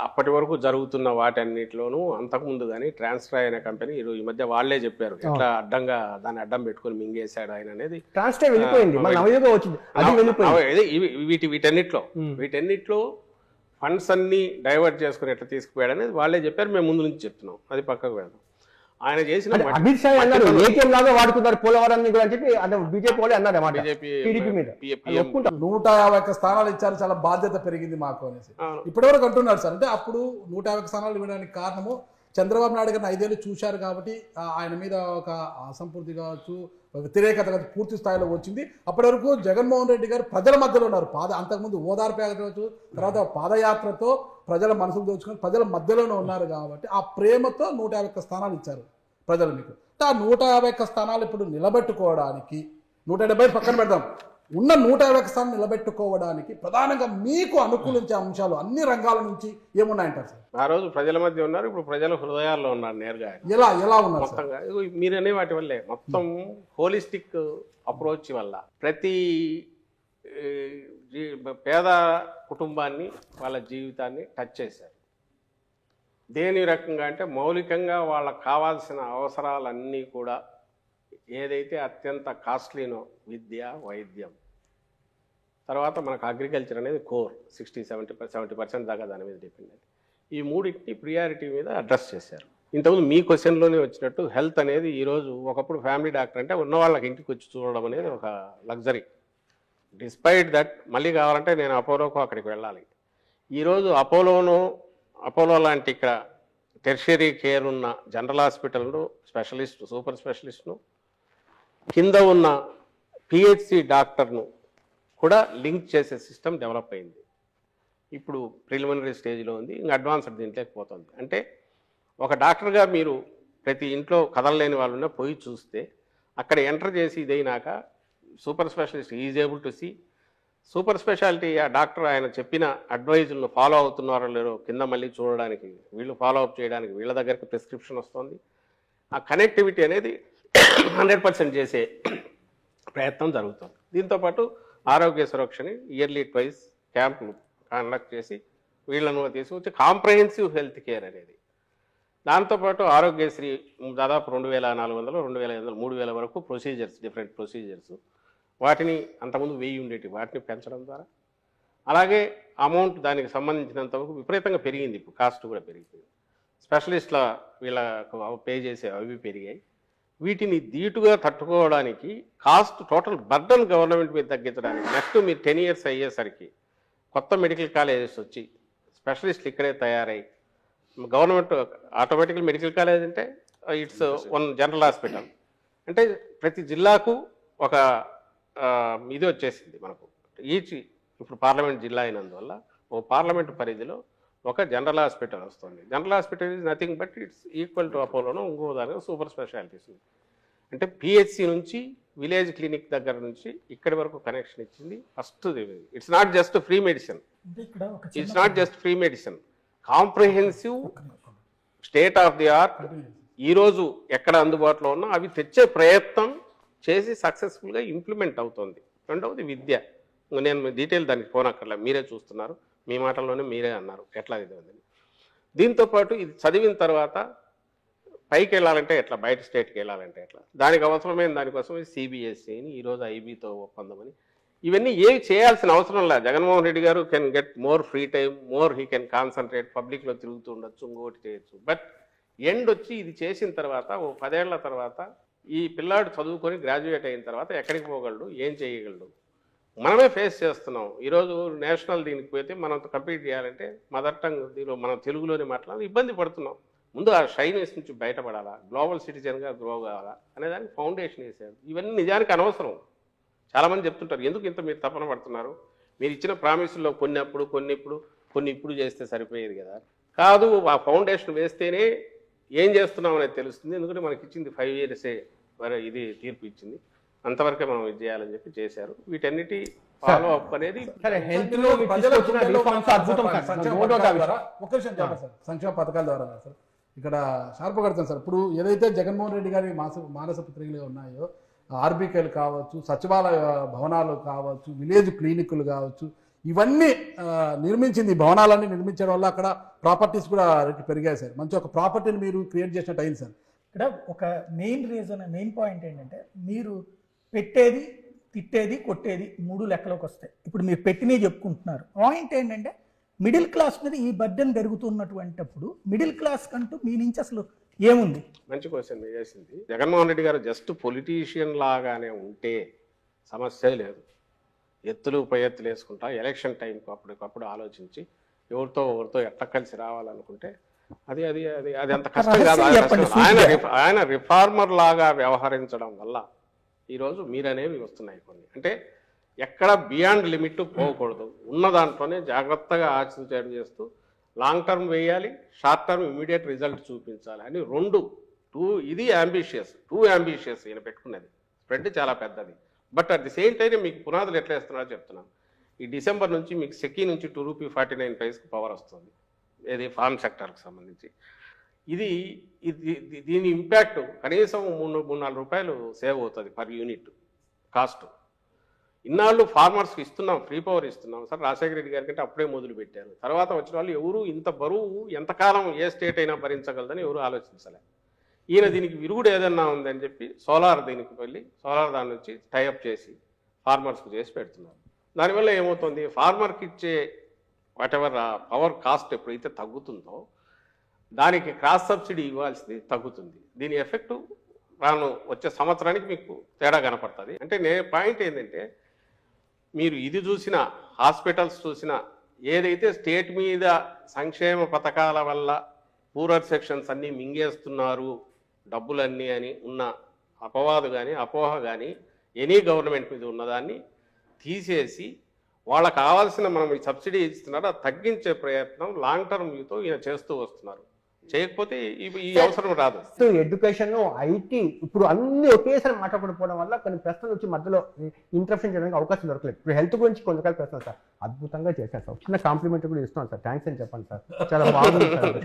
అప్పటి వరకు జరుగుతున్న వాటన్నిటిలోనూ అంతకుముందు కానీ ట్రాన్స్ఫర్ అయిన కంపెనీ ఈ మధ్య వాళ్లే చెప్పారు ఎట్లా అడ్డంగా దాన్ని అడ్డం పెట్టుకుని మింగేశాడు ఆయన అనేది. వీటన్నిటిలో ఫండ్స్ అన్ని డైవర్ట్ చేసుకుని ఎట్లా తీసుకుపోయాడు అనేది వాళ్ళే చెప్పారు. మేము ముందు నుంచి చెప్తున్నాం, అది పక్కకు వెళ్దాం. ఆయన చేసిన అమిత్ షా అన్నారు ఏటీఎం లాగా వాడుతున్నారు పోలవరాన్ని కూడా అని చెప్పి బీజేపీ వాళ్ళు అన్నారు. టీడీపీ మీద 151 స్థానాలు ఇచ్చారు, చాలా బాధ్యత పెరిగింది మాకు అనేసి ఇప్పటివరకు అంటున్నారు సార్. అంటే అప్పుడు 150 స్థానాలు ఇవ్వడానికి కారణము చంద్రబాబు నాయుడు గారిని 5 ఏళ్ళు చూశారు కాబట్టి ఆయన మీద ఒక అసంపూర్తి కావచ్చు, వ్యతిరేకత పూర్తి స్థాయిలో వచ్చింది. అప్పటి వరకు జగన్మోహన్ రెడ్డి గారు ప్రజల మధ్యలో ఉన్నారు. అంతకుముందు ఓదార్పు కావచ్చు, తర్వాత పాదయాత్రతో ప్రజల మనసుకు దోచుకొని ప్రజల మధ్యలోనే ఉన్నారు కాబట్టి ఆ ప్రేమతో 151 స్థానాలు ఇచ్చారు ప్రజలు మీకు. ఆ 151 స్థానాలు ఇప్పుడు నిలబెట్టుకోవడానికి 170 పక్కన పెడదాం, ఉన్న 151 స్థానాలు నిలబెట్టుకోవడానికి ప్రధానంగా మీకు అనుకూలించే అంశాలు అన్ని రంగాల నుంచి ఏమున్నాయంటారు సార్? ఆ రోజు ప్రజల మధ్య ఉన్నారు, ఇప్పుడు ప్రజల హృదయాల్లో ఉన్నారు నేరుగా. ఎలా ఉన్నారు మొత్తంగా మీరనే వాటి వల్లే మొత్తం హోలిస్టిక్ అప్రోచ్ వల్ల ప్రతి పేద కుటుంబాన్ని వాళ్ళ జీవితాన్ని టచ్ చేశారు. దేని రకంగా అంటే మౌలికంగా వాళ్ళకు కావాల్సిన అవసరాలన్నీ కూడా ఏదైతే అత్యంత కాస్ట్లీనో విద్య, వైద్యం, తర్వాత మనకు అగ్రికల్చర్ అనేది కోర్ 60-70% దాకా దాని మీద డిపెండ్ అయింది. ఈ మూడింటిని ప్రియారిటీ మీద అడ్రస్ చేశారు. ఇంతకుముందు మీ క్వశ్చన్లోనే వచ్చినట్టు హెల్త్ అనేది ఈరోజు ఒకప్పుడు ఫ్యామిలీ డాక్టర్ అంటే ఉన్న వాళ్ళకి ఇంటికి వచ్చి చూడడం అనేది ఒక లగ్జరీ. డిస్పైట్ దట్ మళ్ళీ కావాలంటే నేను అపోలోకు అక్కడికి వెళ్ళాలి. ఈరోజు అపోలో లాంటి ఇక్కడ టెర్షరీ కేర్ ఉన్న జనరల్ హాస్పిటల్ను స్పెషలిస్ట్, సూపర్ స్పెషలిస్ట్ను, కింద ఉన్న పిహెచ్సి డాక్టర్ను కూడా లింక్ చేసే సిస్టమ్ డెవలప్ అయింది. ఇప్పుడు ప్రిలిమినరీ స్టేజ్లో ఉంది, ఇంకా అడ్వాన్స్డ్ దీంట్లోకి పోతుంది. అంటే ఒక డాక్టర్గా మీరు ప్రతి ఇంట్లో కదలలేని వాళ్ళు ఉన్నా పోయి చూస్తే అక్కడ ఎంటర్ చేసి ఇదైనాక super specialist is able to see super speciality. ఆ డాక్టర్ ఆయన చెప్పిన అడ్వైజులను ఫాలో అవుతున్నారో లేరో కింద మళ్ళీ చూడడానికి, వీళ్ళు ఫాలో అప్ చేయడానికి వీళ్ళ దగ్గరికి ప్రిస్క్రిప్షన్ వస్తుంది. ఆ కనెక్టివిటీ అనేది 100% చేసే ప్రయత్నం జరుగుతుంది. దీంతోపాటు ఆరోగ్య సురక్షని ఇయర్లీ ట్వైస్ క్యాంపులు కండక్ట్ చేసి వీళ్ళను తీసుకొచ్చి కాంప్రహెన్సివ్ హెల్త్ కేర్ అనేది. దాంతోపాటు ఆరోగ్యశ్రీ దాదాపు 2400, 2500, 3000 వరకు ప్రొసీజర్స్, డిఫరెంట్ ప్రొసీజర్స్, వాటిని అంతకుముందు 1000 ఉండేటి వాటిని పెంచడం ద్వారా, అలాగే అమౌంట్ దానికి సంబంధించినంత వరకు విపరీతంగా పెరిగింది. ఇప్పుడు కాస్ట్ కూడా పెరిగింది. స్పెషలిస్ట్ల వీళ్ళకు పే చేసే అవి పెరిగాయి. వీటిని ధీటుగా తట్టుకోవడానికి కాస్ట్ టోటల్ బర్డన్ గవర్నమెంట్ మీద తగ్గించడానికి నెక్స్ట్ మీరు 10 years అయ్యేసరికి కొత్త మెడికల్ కాలేజెస్ వచ్చి స్పెషలిస్టులు ఇక్కడే తయారై గవర్నమెంట్ ఆటోమేటికల్ మెడికల్ కాలేజ్ అంటే ఇట్స్ వన్ జనరల్ హాస్పిటల్ అంటే ప్రతి జిల్లాకు ఒక ఇది వచ్చేసింది మనకు. ఇప్పుడు పార్లమెంట్ జిల్లా అయినందువల్ల ఓ పార్లమెంట్ పరిధిలో ఒక జనరల్ హాస్పిటల్ వస్తుంది. General hospital is nothing but it's equal to అపోలోనో ఇంకో దానిలో సూపర్ స్పెషాలిటీస్ ఉంది. అంటే పిహెచ్సి నుంచి విలేజ్ క్లినిక్ దగ్గర నుంచి ఇక్కడి వరకు కనెక్షన్ ఇచ్చింది. First it's not just free medicine, it's not just free medicine, comprehensive state of the art ఈరోజు ఎక్కడ అందుబాటులో ఉన్నా అవి తెచ్చే ప్రయత్నం చేసి సక్సెస్ఫుల్గా ఇంప్లిమెంట్ అవుతుంది. రెండవది విద్య. నేను డీటెయిల్ దానికి పోనక్కర్లే, మీరే చూస్తున్నారు, మీ మాటల్లోనే మీరే అన్నారు ఎట్లా ఇది ఉందని. దీంతోపాటు ఇది చదివిన తర్వాత పైకి వెళ్ళాలంటే ఎట్లా, బయట స్టేట్కి వెళ్ళాలంటే ఎట్లా, దానికి అవసరమైన దానికోసమే సిబిఎస్ఈని ఈరోజు ఐబీతో ఒప్పందమని, ఇవన్నీ ఏవి చేయాల్సిన అవసరం లేదు. జగన్మోహన్ రెడ్డి గారు can get more free time, more he can concentrate, పబ్లిక్లో తిరుగుతూ ఉండొచ్చు, ఇంకోటి చేయొచ్చు. బట్ ఎండ్ వచ్చి ఇది చేసిన తర్వాత ఓ 10 ఏళ్ల తర్వాత ఈ పిల్లాడు చదువుకొని గ్రాడ్యుయేట్ అయిన తర్వాత ఎక్కడికి పోగలడు, ఏం చేయగలడు, మనమే ఫేస్ చేస్తున్నాం. ఈరోజు నేషనల్ దీనికి పోతే మనం కంప్లీట్ చేయాలంటే మదర్ టంగ్ దీనిలో మనం తెలుగులోనే మాట్లాడాలి, ఇబ్బంది పడుతున్నాం. ముందు ఆ షైనెస్ నుంచి బయటపడాలా, గ్లోబల్ సిటిజన్గా గ్రో కావాలా అనేదానికి ఫౌండేషన్ వేసాడు. ఇవన్నీ నిజానికి అనవసరం. చాలామంది చెప్తుంటారు, ఎందుకు ఇంత మీరు తపన పడుతున్నారు, మీరు ఇచ్చిన ప్రామిసుల్లో కొన్ని ఇప్పుడు చేస్తే సరిపోయేది కదా. కాదు, ఆ ఫౌండేషన్ వేస్తేనే ఏం చేస్తున్నాం అనేది తెలుస్తుంది. ఎందుకంటే మనకి ఇచ్చింది 5 yearsే ఇది తీర్పు ఇచ్చింది, అంతవరకే మనం ఇది చేయాలని చెప్పి చేశారు. వీటన్నిటి ఫాలో అప్ అనేది సంక్షేమ పథకాల ద్వారా సార్ ఇక్కడ షార్ప్ కడతాం సార్. ఇప్పుడు ఏదైతే జగన్మోహన్ రెడ్డి గారి మానస పుత్రికలు ఉన్నాయో, ఆర్బీకేలు కావచ్చు, సచివాలయ భవనాలు కావచ్చు, విలేజ్ క్లినిక్లు కావచ్చు, ఇవన్నీ నిర్మించింది. ఈ భవనాలన్నీ నిర్మించడం వల్ల అక్కడ ప్రాపర్టీస్ కూడా రేట్లు పెరిగాయి సార్. మంచి ఒక ప్రాపర్టీని మీరు క్రియేట్ చేసినట్టు అయింది సార్. ఇక్కడ ఒక మెయిన్ పాయింట్ ఏంటంటే, మీరు పెట్టేది, తిట్టేది, కొట్టేది 3 లెక్కలోకి వస్తాయి. ఇప్పుడు మీరు పెట్టినవి చెప్పుకుంటున్నారు. పాయింట్ ఏంటంటే, మిడిల్ క్లాస్ మీద ఈ బర్డెన్ పెరుగుతున్నటువంటిప్పుడు మిడిల్ క్లాస్ కంటూ మీ నుంచి అసలు ఏముంది? మంచి క్వశ్చన్ మీరు చేసింది. జగన్మోహన్ రెడ్డి గారు జస్ట్ పొలిటీషియన్ లాగానే ఉంటే సమస్య లేదు. ఎత్తులు పై ఎత్తులు వేసుకుంటా ఎలక్షన్ టైంకు అప్పటికప్పుడు ఆలోచించి ఎవరితో ఎట్లా కలిసి రావాలనుకుంటే అది అది అది అది అంత కష్టం కాదు. ఆయన రిఫార్మర్ లాగా వ్యవహరించడం వల్ల ఈరోజు మీరనేవి వస్తున్నాయి కొన్ని. అంటే ఎక్కడ బియాండ్ లిమిట్ పోకూడదు, ఉన్న దాంట్లోనే జాగ్రత్తగా ఆచరణ చేస్తూ లాంగ్ టర్మ్ వేయాలి, షార్ట్ టర్మ్ ఇమీడియట్ రిజల్ట్ చూపించాలి అని ఇది టూ అంబిషియస్ ఈయన పెట్టుకున్నది. స్ప్రెడ్ చాలా పెద్దది. But at the same time మీకు పునాదులు ఎట్లా వేస్తున్నారో చెప్తున్నాను. ఈ డిసెంబర్ నుంచి మీకు సెకీ నుంచి ₹2.49 పవర్ వస్తుంది, ఏది ఫార్మ్ సెక్టర్కి సంబంధించి. దీని ఇంపాక్ట్ కనీసం ₹3-4 సేవ్ అవుతుంది పర్ యూనిట్ కాస్ట్. ఇన్నాళ్ళు ఫార్మర్స్కి ఇస్తున్నాం, ఫ్రీ పవర్ ఇస్తున్నాం సార్. రాజశేఖర రెడ్డి గారి కంటే అప్పుడే మొదలు పెట్టారు. తర్వాత వచ్చిన వాళ్ళు ఎవరు ఇంత బరువు ఎంతకాలం ఏ స్టేట్ అయినా భరించగలదని ఎవరు ఆలోచించలే. ఈయన దీనికి విరుగుడు ఏదన్నా ఉందని చెప్పి సోలార్ దీనికి వెళ్ళి సోలార్ దాని నుంచి టైఅప్ చేసి ఫార్మర్స్కి చేసి పెడుతున్నారు. దానివల్ల ఏమవుతుంది, ఫార్మర్కి ఇచ్చే వాటెవర్ పవర్ కాస్ట్ ఎప్పుడైతే తగ్గుతుందో దానికి క్రాస్ సబ్సిడీ ఇవ్వాల్సింది తగ్గుతుంది. దీని ఎఫెక్టు వచ్చే సంవత్సరానికి మీకు తేడా కనపడుతుంది. అంటే పాయింట్ ఏంటంటే, మీరు ఇది చూసినా, హాస్పిటల్స్ చూసినా, ఏదైతే స్టేట్ మీద సంక్షేమ పథకాల వల్ల పూరర్ సెక్షన్స్ అన్నీ మింగేస్తున్నారు డబ్బులన్నీ అని ఉన్న అపవాదు కానీ అపోహ కానీ ఎనీ గవర్నమెంట్ మీద ఉన్నదాన్ని తీసేసి వాళ్ళకు కావాల్సిన మనం ఈ సబ్సిడీ ఇస్తున్నారు అది తగ్గించే ప్రయత్నం లాంగ్ టర్మ్ వ్యూతో ఈయన చేస్తూ వస్తున్నారు. చేయకపోతే ఈ అవసరం రాదు. ఎడ్యుకేషన్, ఐటీ ఇప్పుడు అన్ని ఒకేసారి మాట్లాడకపోవడం వల్ల కొన్ని ప్రశ్నలు వచ్చి మధ్యలో ఇంటరప్షన్ చేయడానికి అవకాశం దొరకలేదు. ఇప్పుడు హెల్త్ గురించి కొన్ని రకాల ప్రశ్నలు సార్ అద్భుతంగా చేశారు సార్. చిన్న కాంప్లిమెంట్ కూడా ఇస్తున్నాను సార్, థ్యాంక్స్ అని చెప్పండి సార్, చాలా బాగుంది సార్.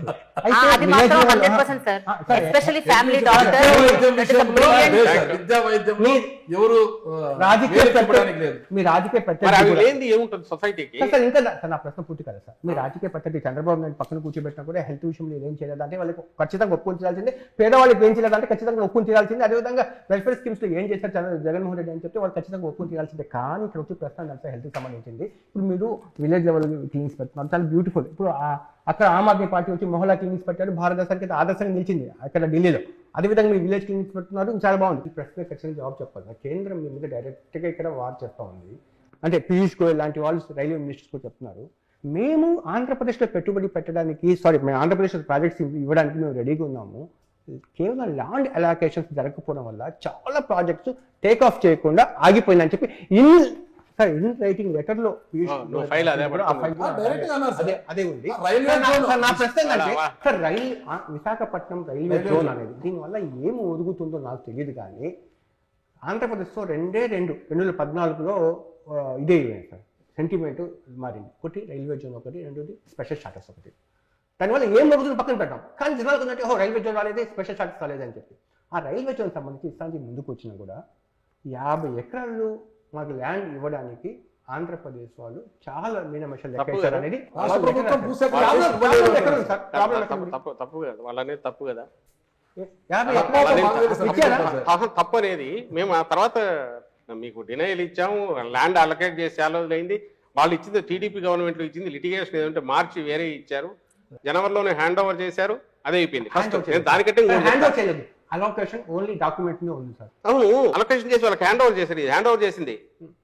మీ రాజకీయ ప్రత్యర్థి ఏముంటుంది సొసైటీకి? ఇంకా నా ప్రశ్న పూర్తి కదా సార్. మీ రాజకీయ ప్రత్యర్థి చంద్రబాబు నాయుడు పక్కన కూర్చోబెట్టినా కూడా హెల్త్ విషయంలో ఏం చేయలేదు అంటే వాళ్ళకి ఖచ్చితంగా ఒప్పుకొని చేయాల్సిందే, పేదవాళ్ళకి ఏం చేయలేదంటే ఖచ్చితంగా ఒప్పుకొని చేయాల్సిందే. అదేవిధంగా వెల్ఫేర్ స్కీమ్స్ లో ఏం చేశారు జగన్మోహన్ రెడ్డి అని చెప్తే వాళ్ళు ఖచ్చితంగా ఒప్పుకొని చేయాల్సిందే. కానీ ఇక్కడ వచ్చే ప్రశ్న అంటే హెల్త్ సంబంధించింది. ఇప్పుడు మీరు విలేజ్ లెవెల్ క్లినిక్స్ పెడుతున్నారు, చాలా బ్యూటిఫుల్. ఇప్పుడు అక్కడ ఆమ్ ఆద్మీ పార్టీ వచ్చి మొహల్లా క్లినిక్స్ పెట్టారు, భారతదేశానికి ఆదర్శంగా నిలిచింది అక్కడ ఢిల్లీలో. అదేవిధంగా మీరు విలేజ్ క్లినిక్స్ పెడుతున్నారు, చాలా బాగుంది. ఈ ప్రశ్న ఖచ్చితంగా జవాబు చెప్పాలి. కేంద్రం మీ మీద డైరెక్ట్గా ఇక్కడ వార్ చేస్తూ ఉంది. అంటే పీయూష్ గోయల్ లాంటి వాళ్ళు రైల్వే మినిస్టర్స్ కూడా చెప్తున్నారు, మేము ఆంధ్రప్రదేశ్లో పెట్టుబడి పెట్టడానికి మేము ఆంధ్రప్రదేశ్లో ప్రాజెక్ట్స్ ఇవ్వడానికి మేము రెడీగా ఉన్నాము. కేవలం ల్యాండ్ అలాకేషన్స్ జరగకపోవడం వల్ల చాలా ప్రాజెక్ట్స్ టేక్ ఆఫ్ చేయకుండా ఆగిపోయిందని చెప్పి ఇన్ రైటింగ్ లెటర్ లో అదే ఉంది. నా ప్రశ్న ఏంటంటే సార్, విశాఖపట్నం రైల్వే జోన్ అనేది దీనివల్ల ఏమి ఒరుగుతుందో నాకు తెలియదు. కానీ ఆంధ్రప్రదేశ్లో 2014లో ఇదే సార్ సెంటిమెంట్ మారింది. ఒకటి రైల్వే జోన్, ఒకటి రెండోది స్పెషల్ స్టాటస్ ఒకటి. దానివల్ల ఏం జరుగుతుందో పక్కన పెట్టాం. కానీ జనాలకు ఉన్నట్టు రైల్వే జోన్ రాలేదు, స్పెషల్ స్టాటస్ రాలేదని చెప్పి ఆ రైల్వే జోన్ సంబంధించి ఇస్తానికి ముందుకు వచ్చినా కూడా 50 ఎకరాలు మాకు ల్యాండ్ ఇవ్వడానికి ఆంధ్రప్రదేశ్ వాళ్ళు చాలా మీనమేషాలు లెక్కించారు అనేది తప్పు కదా. తప్పు అనేది మేము ఆ తర్వాత మీకు డినైల్ ఇచ్చాము, ల్యాండ్ అలొకేట్ చేసి చాలా రోజులైంది. వాళ్ళు ఇచ్చింది టీడీపీ గవర్నమెంట్లో ఇచ్చింది, లిటిగేషన్ ఏదంటే మార్చి వేరే ఇచ్చారు, జనవరిలోనే హ్యాండ్ ఓవర్ చేశారు. అదే అయిపోయింది ఫస్ట్. నేను దానికంటే ఇంకోటి హ్యాండ్ చెప్తా. ఓవర్ చేయలేదు, అలొకేషన్ ఓన్లీ డాక్యుమెంట్ మీద ఉంది సార్. అవును, అలొకేషన్ చేసి వాళ్ళకి హ్యాండ్ ఓవర్ చేసింది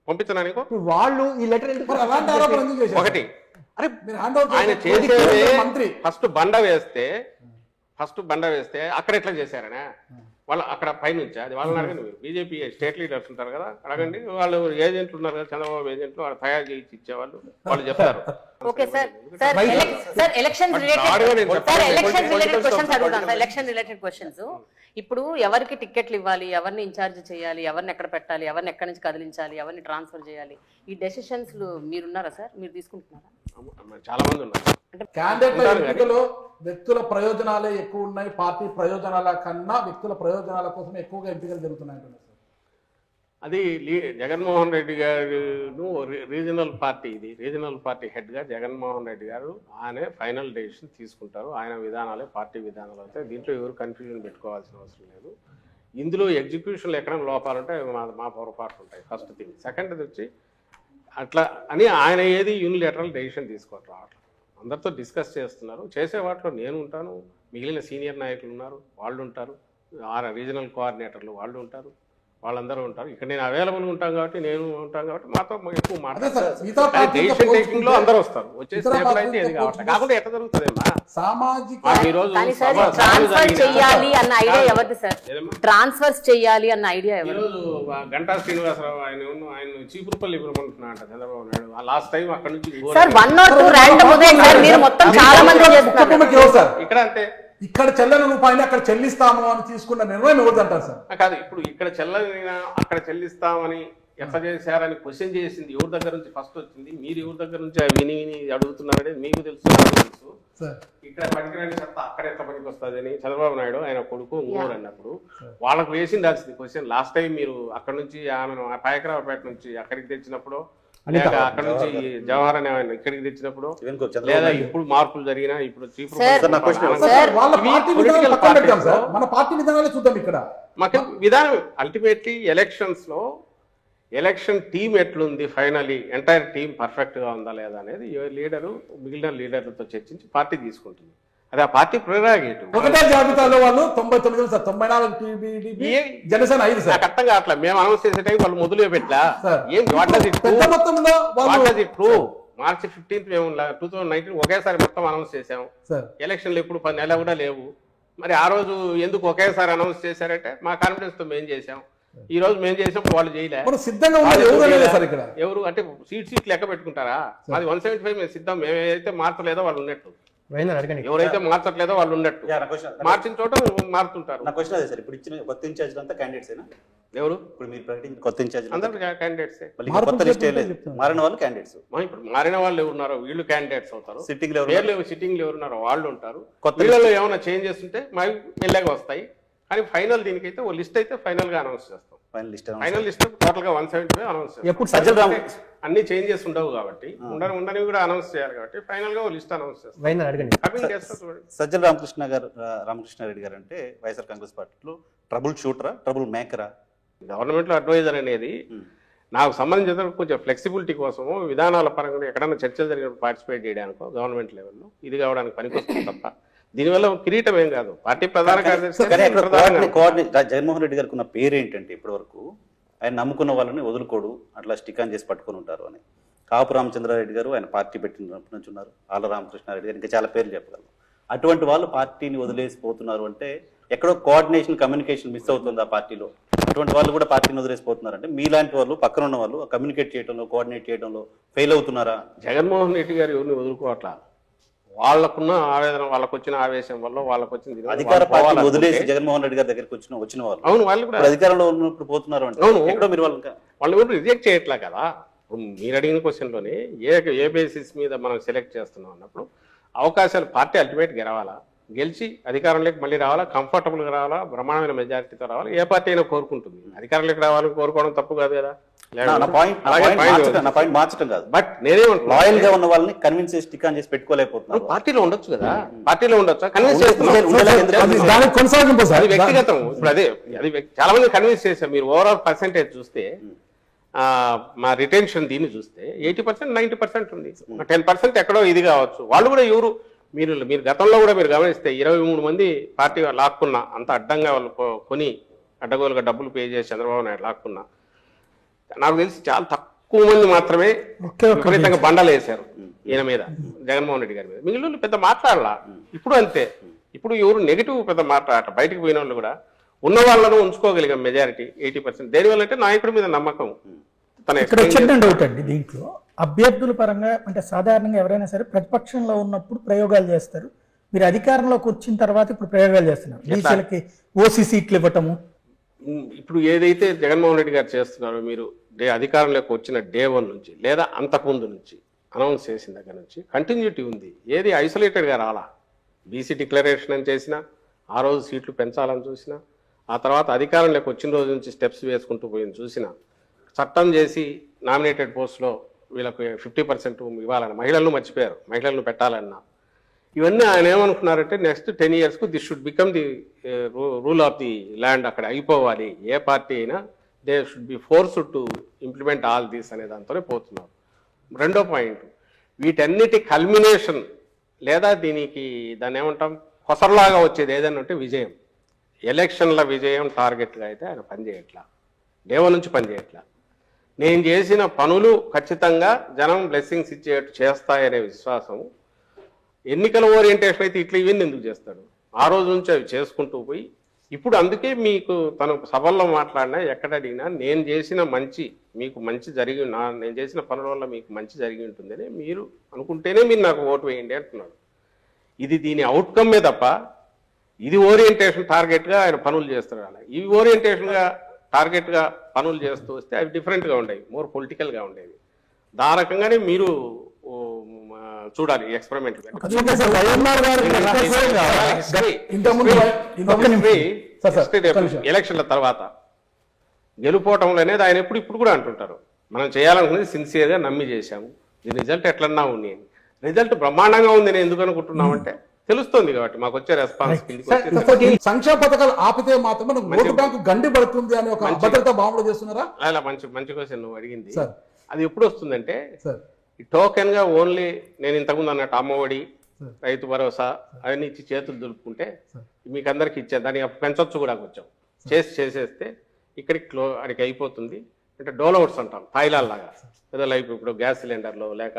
పంపించనా నీకు? ఇప్పుడు వాళ్ళు ఈ లెటర్ ఎందుకు మరి అలాంటి ఆరోపణ ఎందుకు చేశారు? ఒకటి, అరే మీరు హ్యాండ్ ఓవర్ ఆయన చేశారు. చేసేది మంత్రి ఫస్ట్ బండ వేస్తే అక్కడ ఎట్లా చేశారనే వాళ్ళు అక్కడ పైనుంచి అది వాళ్ళని అడగండి. మీరు బీజేపీ స్టేట్ లీడర్స్ ఉంటారు కదా, అడగండి. వాళ్ళు ఏజెంట్లు ఉన్నారు కదా, చంద్రబాబు ఏజెంట్లు, వాళ్ళు తయారు చేసి ఇచ్చేవాళ్ళు, వాళ్ళు చెప్తారు. Okay sir. Sir election related questions అడుగుతాం సార్. Election related questions. ఇప్పుడు ఎవరికి టికెట్లు ఇవ్వాలి, ఎవరిని ఇన్ఛార్జ్ చేయాలి, ఎవరిని ఎక్కడ పెట్టాలి, ఎవరిని ఎక్కడి నుంచి కదిలించాలి, ఎవరిని ట్రాన్స్ఫర్ చేయాలి, ఈ డెసిషన్స్ మీరున్నారా సార్? మీరు తీసుకుంటున్నారా? చాలా మంది ఉన్నారు. క్యాండిడేట్ల ఎన్నికలో వ్యక్తుల ప్రయోజనాలే ఎక్కువ ఉన్నాయి, పార్టీ ప్రయోజనాల కన్నా వ్యక్తుల ప్రయోజనాల కోసం ఎక్కువగా ఎంపికలు జరుగుతున్నాయి అంటున్నారు సార్. అది జగన్మోహన్ రెడ్డి గారు రీజనల్ పార్టీ హెడ్గా జగన్మోహన్ రెడ్డి గారు ఆయన ఫైనల్ డెసిషన్ తీసుకుంటారు. ఆయన విధానాలే పార్టీ విధానాలు అవుతాయి. దీంట్లో ఎవరు కన్ఫ్యూజన్ పెట్టుకోవాల్సిన అవసరం లేదు. ఇందులో ఎగ్జిక్యూషన్లో ఎక్కడ లోపాలుంటే మా పొరపాట్లు ఉంటాయి. First thing. సెకండ్ వచ్చి అట్లా అని ఆయన ఏది యూనిలేటరల్ డెసిషన్ తీసుకోవట్లేదు. అట్లా అందరితో డిస్కస్ చేస్తున్నారు. చేసే వాటిలో నేను ఉంటాను, మిగిలిన సీనియర్ నాయకులు ఉన్నారు, వాళ్ళు ఉంటారు, రీజనల్ కోఆర్డినేటర్లు వాళ్ళు ఉంటారు, వాళ్ళందరూ ఉంటారు. ఇక్కడ నేను అవైలబుల్ ఉంటాను కాబట్టి, నేను ఉంటాను కాబట్టి మాతో ఎక్కువ మాట్లాడతారు. డెసిషన్ టేకింగ్ లో అందరూ వస్తారు. వచ్చే స్టేబుల్ అయితే ఏది కాకుండా ఎట్లా జరుగుతుందేమా సామాజిక ఈరోజు ట్రాన్స్ఫర్ చెయ్యాలి అన్న ఐడియా ఎవరిది సార్? ట్రాన్స్ఫర్స్ చెయ్యాలి అన్న ఐడియా ఎవరు? ఈరోజు గంటా శ్రీనివాసరావు ఆయన చీపురుపల్లి ఇవ్వమంటున్నా అంట చంద్రబాబు నాయుడు. లాస్ట్ టైం అక్కడ నుంచి సార్ 1 or 2 ర్యాండమ్ ఉదయం సార్, మీరు మొత్తం చాలా మంది చేస్తున్నారు. ఇక్కడ అంతే, ఇక్కడ చెల్లని రూపాయిని అక్కడ చెల్లిస్తాము అని తీసుకున్న నిర్ణయం ఎవరిదంటారు సార్? కాదు, ఇప్పుడు ఇక్కడ చెల్లని అక్కడ చెల్లిస్తామని ఎట్లా చేశారని క్వశ్చన్ చేసింది ఎవరి దగ్గర నుంచి ఫస్ట్ వచ్చింది? మీరు ఎవరి దగ్గర నుంచి విని అడుగుతున్నారనేది మీకు తెలుసు, నాకు తెలుసు. ఇక్కడ పనికిరాని చెత్త అక్కడ ఎట్లా పనికి వస్తుంది అని చంద్రబాబు నాయుడు ఆయన కొడుకు ఊరు అన్నప్పుడు వాళ్ళకు వేసిండాల్సింది క్వశ్చన్. లాస్ట్ టైం మీరు అక్కడ నుంచి ఆమెను పాయకరావుపేట నుంచి అక్కడికి తెచ్చినప్పుడు, లేక అక్కడ నుంచి జవహర్ అనే ఆయన ఇక్కడికి తెచ్చినప్పుడు, లేదా ఇప్పుడు మార్పులు జరిగినా ఇప్పుడు మన పార్టీ విధానాలే చూద్దాం. ఇక్కడ మాకు విధానం అల్టిమేట్లీ ఎలక్షన్స్ లో ఎలక్షన్ టీం ఎట్లుంది, ఫైనలీ ఎంటైర్ టీం పర్ఫెక్ట్ గా ఉందా లేదా అనేది లీడరు మిగిలిన లీడర్లతో చర్చించి పార్టీ తీసుకుంటుంది. అది ఆ పార్టీ ప్రెరాగేటివ్. ఒకటే జాబితాలో వాళ్ళు 99 సార్, 94 టీడీపీ, జనసేన 5 సార్. అర్థం కావట్లా. మేము అనౌన్స్ చేసే టైం వాళ్ళు మొదలు పెట్టలా. ఏం పెద్ద మొత్తంలో మార్చి 15th మేము 2019 ఒకేసారి మొత్తం అనౌన్స్ చేసాము. ఎలక్షన్లు ఎప్పుడు 10 నెలలు కూడా లేవు. మరి ఆ రోజు ఎందుకు ఒకేసారి అనౌన్స్ చేశారంటే మా కాన్ఫిడెన్స్ తో మేము చేసాం. ఈ రోజు మేము చేసినప్పుడు వాళ్ళు చేయలేదు. సిద్ధంగా ఎవరు అంటే సీట్ లెక్క పెట్టుకుంటారా? మాది 175 మేము సిద్ధం. మేమైతే మార్చలేదో వాళ్ళు ఉన్నట్టు, ఎవరైతే మార్చట్లేదో వాళ్ళు ఉన్నట్టు, మార్చిన చోట మారుతుంటారు. నా క్వశ్చన్ అదే సార్, ఇప్పుడు ఇచ్చిన కొత్త ఇన్ఛార్జ్ అంతా క్యాండిడేట్స్ ఎవరు? ఇప్పుడు మీరు ప్రకటించిన కొత్త ఇన్ఛార్జ్ అందరూ క్యాండిడేట్స్. కొత్త లిస్ట్ మారిన వాళ్ళు క్యాండిడేట్స్. ఇప్పుడు మారిన వాళ్ళు ఎవరున్నారో వీళ్ళు క్యాండిడేట్స్ అవుతారు. సిట్టింగ్ సిట్టింగ్ ఎవరున్నారో వాళ్ళు ఉంటారు. వీళ్ళలో ఏమైనా చేంజెస్ ఉంటే మాకు వెళ్ళగా వస్తాయి. కానీ ఫైనల్ దీనికైతే ఓ లిస్ట్ అయితే ఫైనల్ గా అనౌన్స్ చేస్తాం. ఫైనల్ లిస్ట్ టోటల్ గా 175 అనౌన్స్ చేస్తాం. అన్ని చేంజెస్ ఉండవు కాబట్టి, ఉండని కూడా అనౌన్స్ చేయాలి కాబట్టి ఫైనల్ గా ఓ లిస్ట్ అనౌన్స్ చేస్తాం. సజ్జల రామకృష్ణారెడ్డి గారు అంటే వైఎస్ఆర్ కాంగ్రెస్ పార్టీలో ట్రబుల్ షూటరా, ట్రబుల్ మేకరా? గవర్నమెంట్ లో అడ్వైజర్ అనేది నాకు సంబంధించిన కొంచెం ఫ్లెక్సిబిలిటీ కోసము, విధానాల పరంగా ఎక్కడైనా చర్చలు జరిగినప్పుడు పార్టిసిపేట్ చేయడానికో గవర్నమెంట్ లెవెల్లో ఇది కావడానికి పనికొస్తుంది తప్ప దీనివల్ల కిరీటం ఏం కాదు. పార్టీ ప్రధాన కార్యదర్శి జగన్మోహన్ రెడ్డి గారికి ఉన్న పేరు ఏంటంటే ఇప్పటి వరకు ఆయన నమ్ముకున్న వాళ్ళని వదులుకోడు, అట్లా స్టిక్ ఆన్ చేసి పట్టుకుని ఉంటారు అని. కాపు రామచంద్రారెడ్డి గారు ఆయన పార్టీ పెట్టినప్పటి నుంచి ఉన్నారు. ఆళ్ళ రామకృష్ణారెడ్డి గారు, ఇంకా చాలా పేర్లు చెప్పగలరు. అటువంటి వాళ్ళు పార్టీని వదిలేసిపోతున్నారు అంటే ఎక్కడో కోఆర్డినేషన్, కమ్యూనికేషన్ మిస్ అవుతుంది ఆ పార్టీలో. అటువంటి వాళ్ళు కూడా పార్టీని వదిలేసిపోతున్నారు అంటే మీలాంటి వాళ్ళు, పక్కన ఉన్న వాళ్ళు కమ్యూనికేట్ చేయడంలో, కోఆర్డినేట్ చేయడంలో ఫెయిల్ అవుతున్నారా? జగన్మోహన్ రెడ్డి గారు ఎవరిని వదులుకోవట్లా. వాళ్ళకున్న ఆవేదన, వాళ్ళకు వచ్చిన ఆవేశం వల్ల, వాళ్ళకు వచ్చిన అధికార పార్టీ వదిలేసి జగన్మోహన్ రెడ్డి గారి దగ్గరికి వచ్చిన వాళ్ళు, అవును, వాళ్ళు కూడా అధికారంలో ఉన్నప్పుడు పోతున్నారు అంటే ఎక్కడో మీరు వాళ్ళు కూడా రిజెక్ట్ చేయట్లా కదా. మీరు అడిగిన క్వశ్చన్లోనే ఏ బేసిస్ మీద మనం సెలెక్ట్ చేస్తున్నాం అన్నప్పుడు అవకాశాలు పార్టీ అల్టిమేట్ గెలవాలా, గెలిచి అధికారంలోకి మళ్ళీ రావాలా, కంఫర్టబుల్గా రావాలా, బ్రహ్మాండమైన మెజారిటీతో రావాలా, ఏ పార్టీ అయినా కోరుకుంటుంది. అధికారంలోకి రావాలని కోరుకోవడం తప్పు కాదు కదా. మార్చడం కాదు, బట్ నేనేమంటున్నా, లాయల్ గా ఉన్న వాళ్ళని కన్విన్స్ చేసి టిక్ ఆన్ చేసి పెట్టుకోలేకపోతున్నారు. పార్టీలో ఉండొచ్చు కదా, పార్టీలో ఉండొచ్చు, కన్విన్స్ చేస్తున్నాం, అది వ్యక్తిగతం. ఇప్పుడు అదే అది చాలా మంది కన్విన్స్ చేశారు. మీరు ఓవరాల్ పర్సెంటేజ్ చూస్తే, మా రిటెన్షన్ దీన్ని చూస్తే 80%, 90% ఉంది. 10% ఎక్కడో ఇది కావచ్చు. వాళ్ళు కూడా ఎవరు మీరు గతంలో కూడా మీరు గమనిస్తే 23 మంది పార్టీ లాక్కున్నా అంత అడ్డంగా వాళ్ళు కొని అడ్డగోలుగా డబ్బులు పే చేసి చంద్రబాబు నాయుడు లాక్కున్నా నాకు తెలిసి చాలా తక్కువ మంది మాత్రమే విపరీతంగా బండలు వేశారు ఈయన మీద, జగన్మోహన్ రెడ్డి గారి మీద. మిగిలిన పెద్ద మాట్లాడాల. ఇప్పుడు అంతే, ఇప్పుడు ఎవరు నెగిటివ్ పెద్ద మాట్లాడాల. బయటకు పోయిన వాళ్ళు కూడా ఉన్న వాళ్ళను ఉంచుకోగలిగాం మెజారిటీ 80%. దేనివల్ల అంటే నాయకుడి మీద నమ్మకం. ఇక్కడ వచ్చిన డౌట్ అండి, దీంట్లో అభ్యర్థుల పరంగా అంటే సాధారణంగా ఎవరైనా సరే ప్రతిపక్షంలో ఉన్నప్పుడు ప్రయోగాలు చేస్తారు, మీరు అధికారంలోకి వచ్చిన తర్వాత ఇప్పుడు ప్రయోగాలు చేస్తున్నారు. బీసీలకి ఓసీ సీట్లు ఇవ్వటము, ఇప్పుడు ఏదైతే జగన్మోహన్ రెడ్డి గారు చేస్తున్నారో, మీరు అధికారంలోకి వచ్చిన డే 1 నుంచి లేదా అంతకుముందు నుంచి అనౌన్స్ చేసిన దగ్గర నుంచి కంటిన్యూటీ ఉంది. ఏది ఐసోలేటెడ్గా రాలా. బీసీ డిక్లరేషన్ అని చేసినా, ఆ రోజు సీట్లు పెంచాలని చూసినా, ఆ తర్వాత అధికారంలోకి వచ్చిన రోజు నుంచి స్టెప్స్ వేసుకుంటూ పోయింది చూసినా, చట్టం చేసి నామినేటెడ్ పోస్టులో వీళ్ళకు 50% ఇవ్వాలని మహిళలను మర్చిపోయారు, మహిళలను పెట్టాలన్నా. ఇవన్నీ ఆయన ఏమనుకున్నారంటే నెక్స్ట్ 10 yearsకు this should become the rule of the land, అక్కడ అయిపోవాలి. ఏ పార్టీ అయినా they should be forced to implement all these అనే దాంతోనే పోతున్నారు. రెండో పాయింట్, వీటన్నిటి కల్మినేషన్ లేదా దాన్ని ఏమంటాం కొసరలాగా వచ్చేది ఏదైనా ఉంటే విజయం. ఎలక్షన్ల విజయం టార్గెట్గా అయితే ఆయన పనిచేయట్లా, డే 1 నుంచి పనిచేయట్లా. నేను చేసిన పనులు ఖచ్చితంగా జనం బ్లెస్సింగ్స్ ఇచ్చేట్టు చేస్తాయనే విశ్వాసం. ఎన్నికల ఓరియంటేషన్ అయితే ఇట్లా ఇవన్నీ ఎందుకు చేస్తాడు? ఆ రోజు నుంచి అవి చేసుకుంటూ పోయి ఇప్పుడు అందుకే మీకు తను సభల్లో మాట్లాడినా ఎక్కడ అడిగినా నేను చేసిన మంచి మీకు మంచి జరిగి నేను చేసిన పనుల వల్ల మీకు మంచి జరిగి ఉంటుందని మీరు అనుకుంటేనే మీరు నాకు ఓటు వేయండి అంటున్నాడు. ఇది దీని అవుట్కమ్మే తప్ప ఇది ఓరియంటేషన్ టార్గెట్గా ఆయన పనులు చేస్తాడు. అలా ఇవి ఓరియంటేషన్గా టార్గెట్గా పనులు చేస్తూ వస్తే అవి డిఫరెంట్గా ఉండేవి, మోర్ పొలిటికల్గా ఉండేవి. ఆ రకంగానే మీరు చూడాలి ఎక్స్పెరిమెంట్. ఎలక్షన్ల తర్వాత గెలుపోవటంలో అనేది ఆయన ఇప్పుడు కూడా అంటుంటారు, మనం చేయాలనుకున్నది సిన్సియర్గా నమ్మి చేశాము, దీని రిజల్ట్ ఎట్లన్నా ఉంది. రిజల్ట్ బ్రహ్మాండంగా ఉంది అని ఎందుకు అనుకుంటున్నామంటే తెలుస్తుంది కాబట్టి మాకు వచ్చే రెస్పాన్స్. సంక్షేమ పథకాలు ఆపితే మాత్రమే ఓటు బ్యాంకు గండి పడుతుంది అనే ఒక అభద్రతా భావన చేస్తున్నారా? అలా మంచి క్వశ్చన్ నువ్వు అడిగింది. అది ఎప్పుడు వస్తుందంటే టోకెన్ గా ఓన్లీ నేను ఇంతకుముందు అన్నట్టు అమ్మఒడి, రైతు భరోసా అవన్నీ ఇచ్చి చేతులు దులుపుకుంటే మీకు అందరికి ఇచ్చాను, దాన్ని పెంచొచ్చు కూడా కొంచెం చేసేస్తే అక్కడికి అయిపోతుంది. అంటే డోలౌట్స్ అంటాం తాయిలాల్లాగా, ఏదో లైఫ్ ఇప్పుడు గ్యాస్ సిలిండర్లో లేక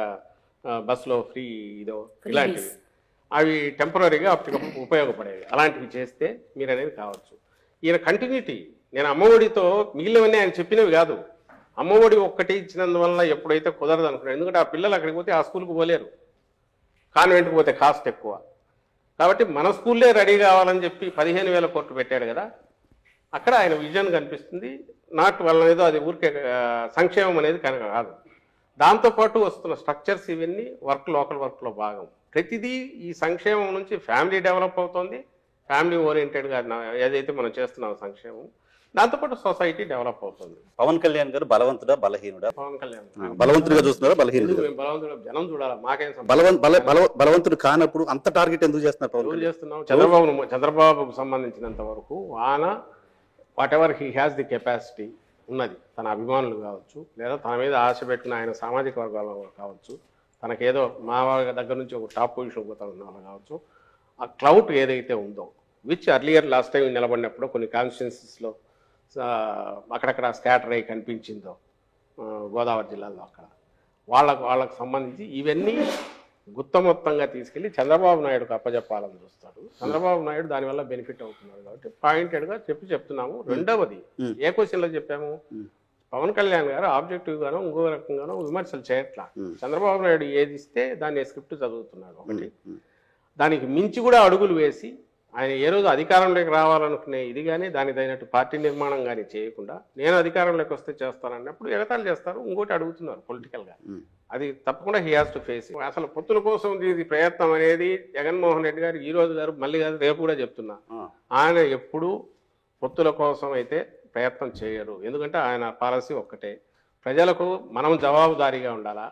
బస్సులో ఫ్రీ ఇదో ఇలాంటివి అవి టెంపరీగా అప్పటికప్పుడు ఉపయోగపడేవి. అలాంటివి చేస్తే మీరు అనేది కావచ్చు. ఈయన కంటిన్యూటీ, నేను అమ్మఒడితో మిగిలినవన్నీ ఆయన చెప్పినవి కాదు, అమ్మఒడి ఒక్కటి ఇచ్చినందువల్ల ఎప్పుడైతే కుదరదు అనుకున్నాడు. ఎందుకంటే ఆ పిల్లలు అక్కడికి పోతే ఆ స్కూల్కి పోలేరు, కాన్వెంట్కి పోతే కాస్ట్ ఎక్కువ. కాబట్టి మన స్కూల్లే రెడీ కావాలని చెప్పి 15,000 కోట్లు పెట్టాడు కదా, అక్కడ ఆయన విజన్ కనిపిస్తుంది. వల్ల ఏదో అది ఊరికే సంక్షేమం అనేది కనుక కాదు, దాంతోపాటు వస్తున్న స్ట్రక్చర్స్ ఇవన్నీ లోకల్ వర్క్లో భాగం. ప్రతిదీ ఈ సంక్షేమం నుంచి ఫ్యామిలీ డెవలప్ అవుతుంది, ఫ్యామిలీ ఓరియంటెడ్గా ఏదైతే మనం చేస్తున్నాం సంక్షేమం, దాంతోపాటు సొసైటీ డెవలప్ అవుతుంది. పవన్ కళ్యాణ్ గారు బలవంతుడా బలహీనుడా? పవన్ కళ్యాణ్ బలవంతుడిగా చూస్తున్నారా బలహీనుడు? బలవంతుడు జనం చూడాలి, మాకేం బలవంతుడు కానప్పుడు అంత టార్గెట్ ఎందుకు చేస్తున్నారు? చేస్తున్నాం చంద్రబాబుకు సంబంధించినంత వరకు ఆయన what ever he has the capacity ఉన్నది, తన అభిమానులు కావచ్చు లేదా తన మీద ఆశ పెట్టిన ఆయన సామాజిక వర్గాల కావచ్చు, తనకేదో మా దగ్గర నుంచి ఒక టాప్ పొజిషన్ పోతున్న వాళ్ళు కావచ్చు, ఆ క్లౌట్ ఏదైతే ఉందో విచ్ అర్లియర్ లాస్ట్ టైం నిలబడినప్పుడు కొన్ని కాన్స్టిట్యున్సీస్లో అక్కడక్కడ స్కాటర్ అయ్యి కనిపించిందో గోదావరి జిల్లాలో అక్కడ వాళ్ళకు సంబంధించి ఇవన్నీ గుత్తమొత్తంగా తీసుకెళ్లి చంద్రబాబు నాయుడుకు అప్పచెప్పాలని చూస్తాడు. చంద్రబాబు నాయుడు దానివల్ల బెనిఫిట్ అవుతున్నాడు కాబట్టి పాయింటెడ్గా చెప్తున్నాము. రెండవది ఏ క్వశ్చన్లో చెప్పాము, పవన్ కళ్యాణ్ గారు ఆబ్జెక్టివ్ గానో ఇంకో రకంగానో విమర్శలు చేయట్లా. చంద్రబాబు నాయుడు ఏది ఇస్తే దాన్ని స్క్రిప్ట్ చదువుతున్నాడు ఒకటి, దానికి మించి కూడా అడుగులు వేసి ఆయన ఏ రోజు అధికారంలోకి రావాలనుకునే ఇది కానీ దానికి తగినట్టు పార్టీ నిర్మాణం కానీ చేయకుండా నేను అధికారంలోకి వస్తే చేస్తానన్నప్పుడు ఎగతాళి చేస్తారు. ఇంకోటి అడుగుతున్నారు పొలిటికల్గా, అది తప్పకుండా హీ హాస్ టు ఫేస్. అసలు పొత్తుల కోసం ఇది ప్రయత్నం అనేది జగన్మోహన్ రెడ్డి గారు ఈ రోజు గారు మళ్ళీ కాదు రేపు కూడా చెప్తున్నా, ఆయన ఎప్పుడూ పొత్తుల కోసం అయితే ప్రయత్నం చేయరు. ఎందుకంటే ఆయన పాలసీ ఒక్కటే, ప్రజలకు మనం జవాబుదారీగా ఉండాలా,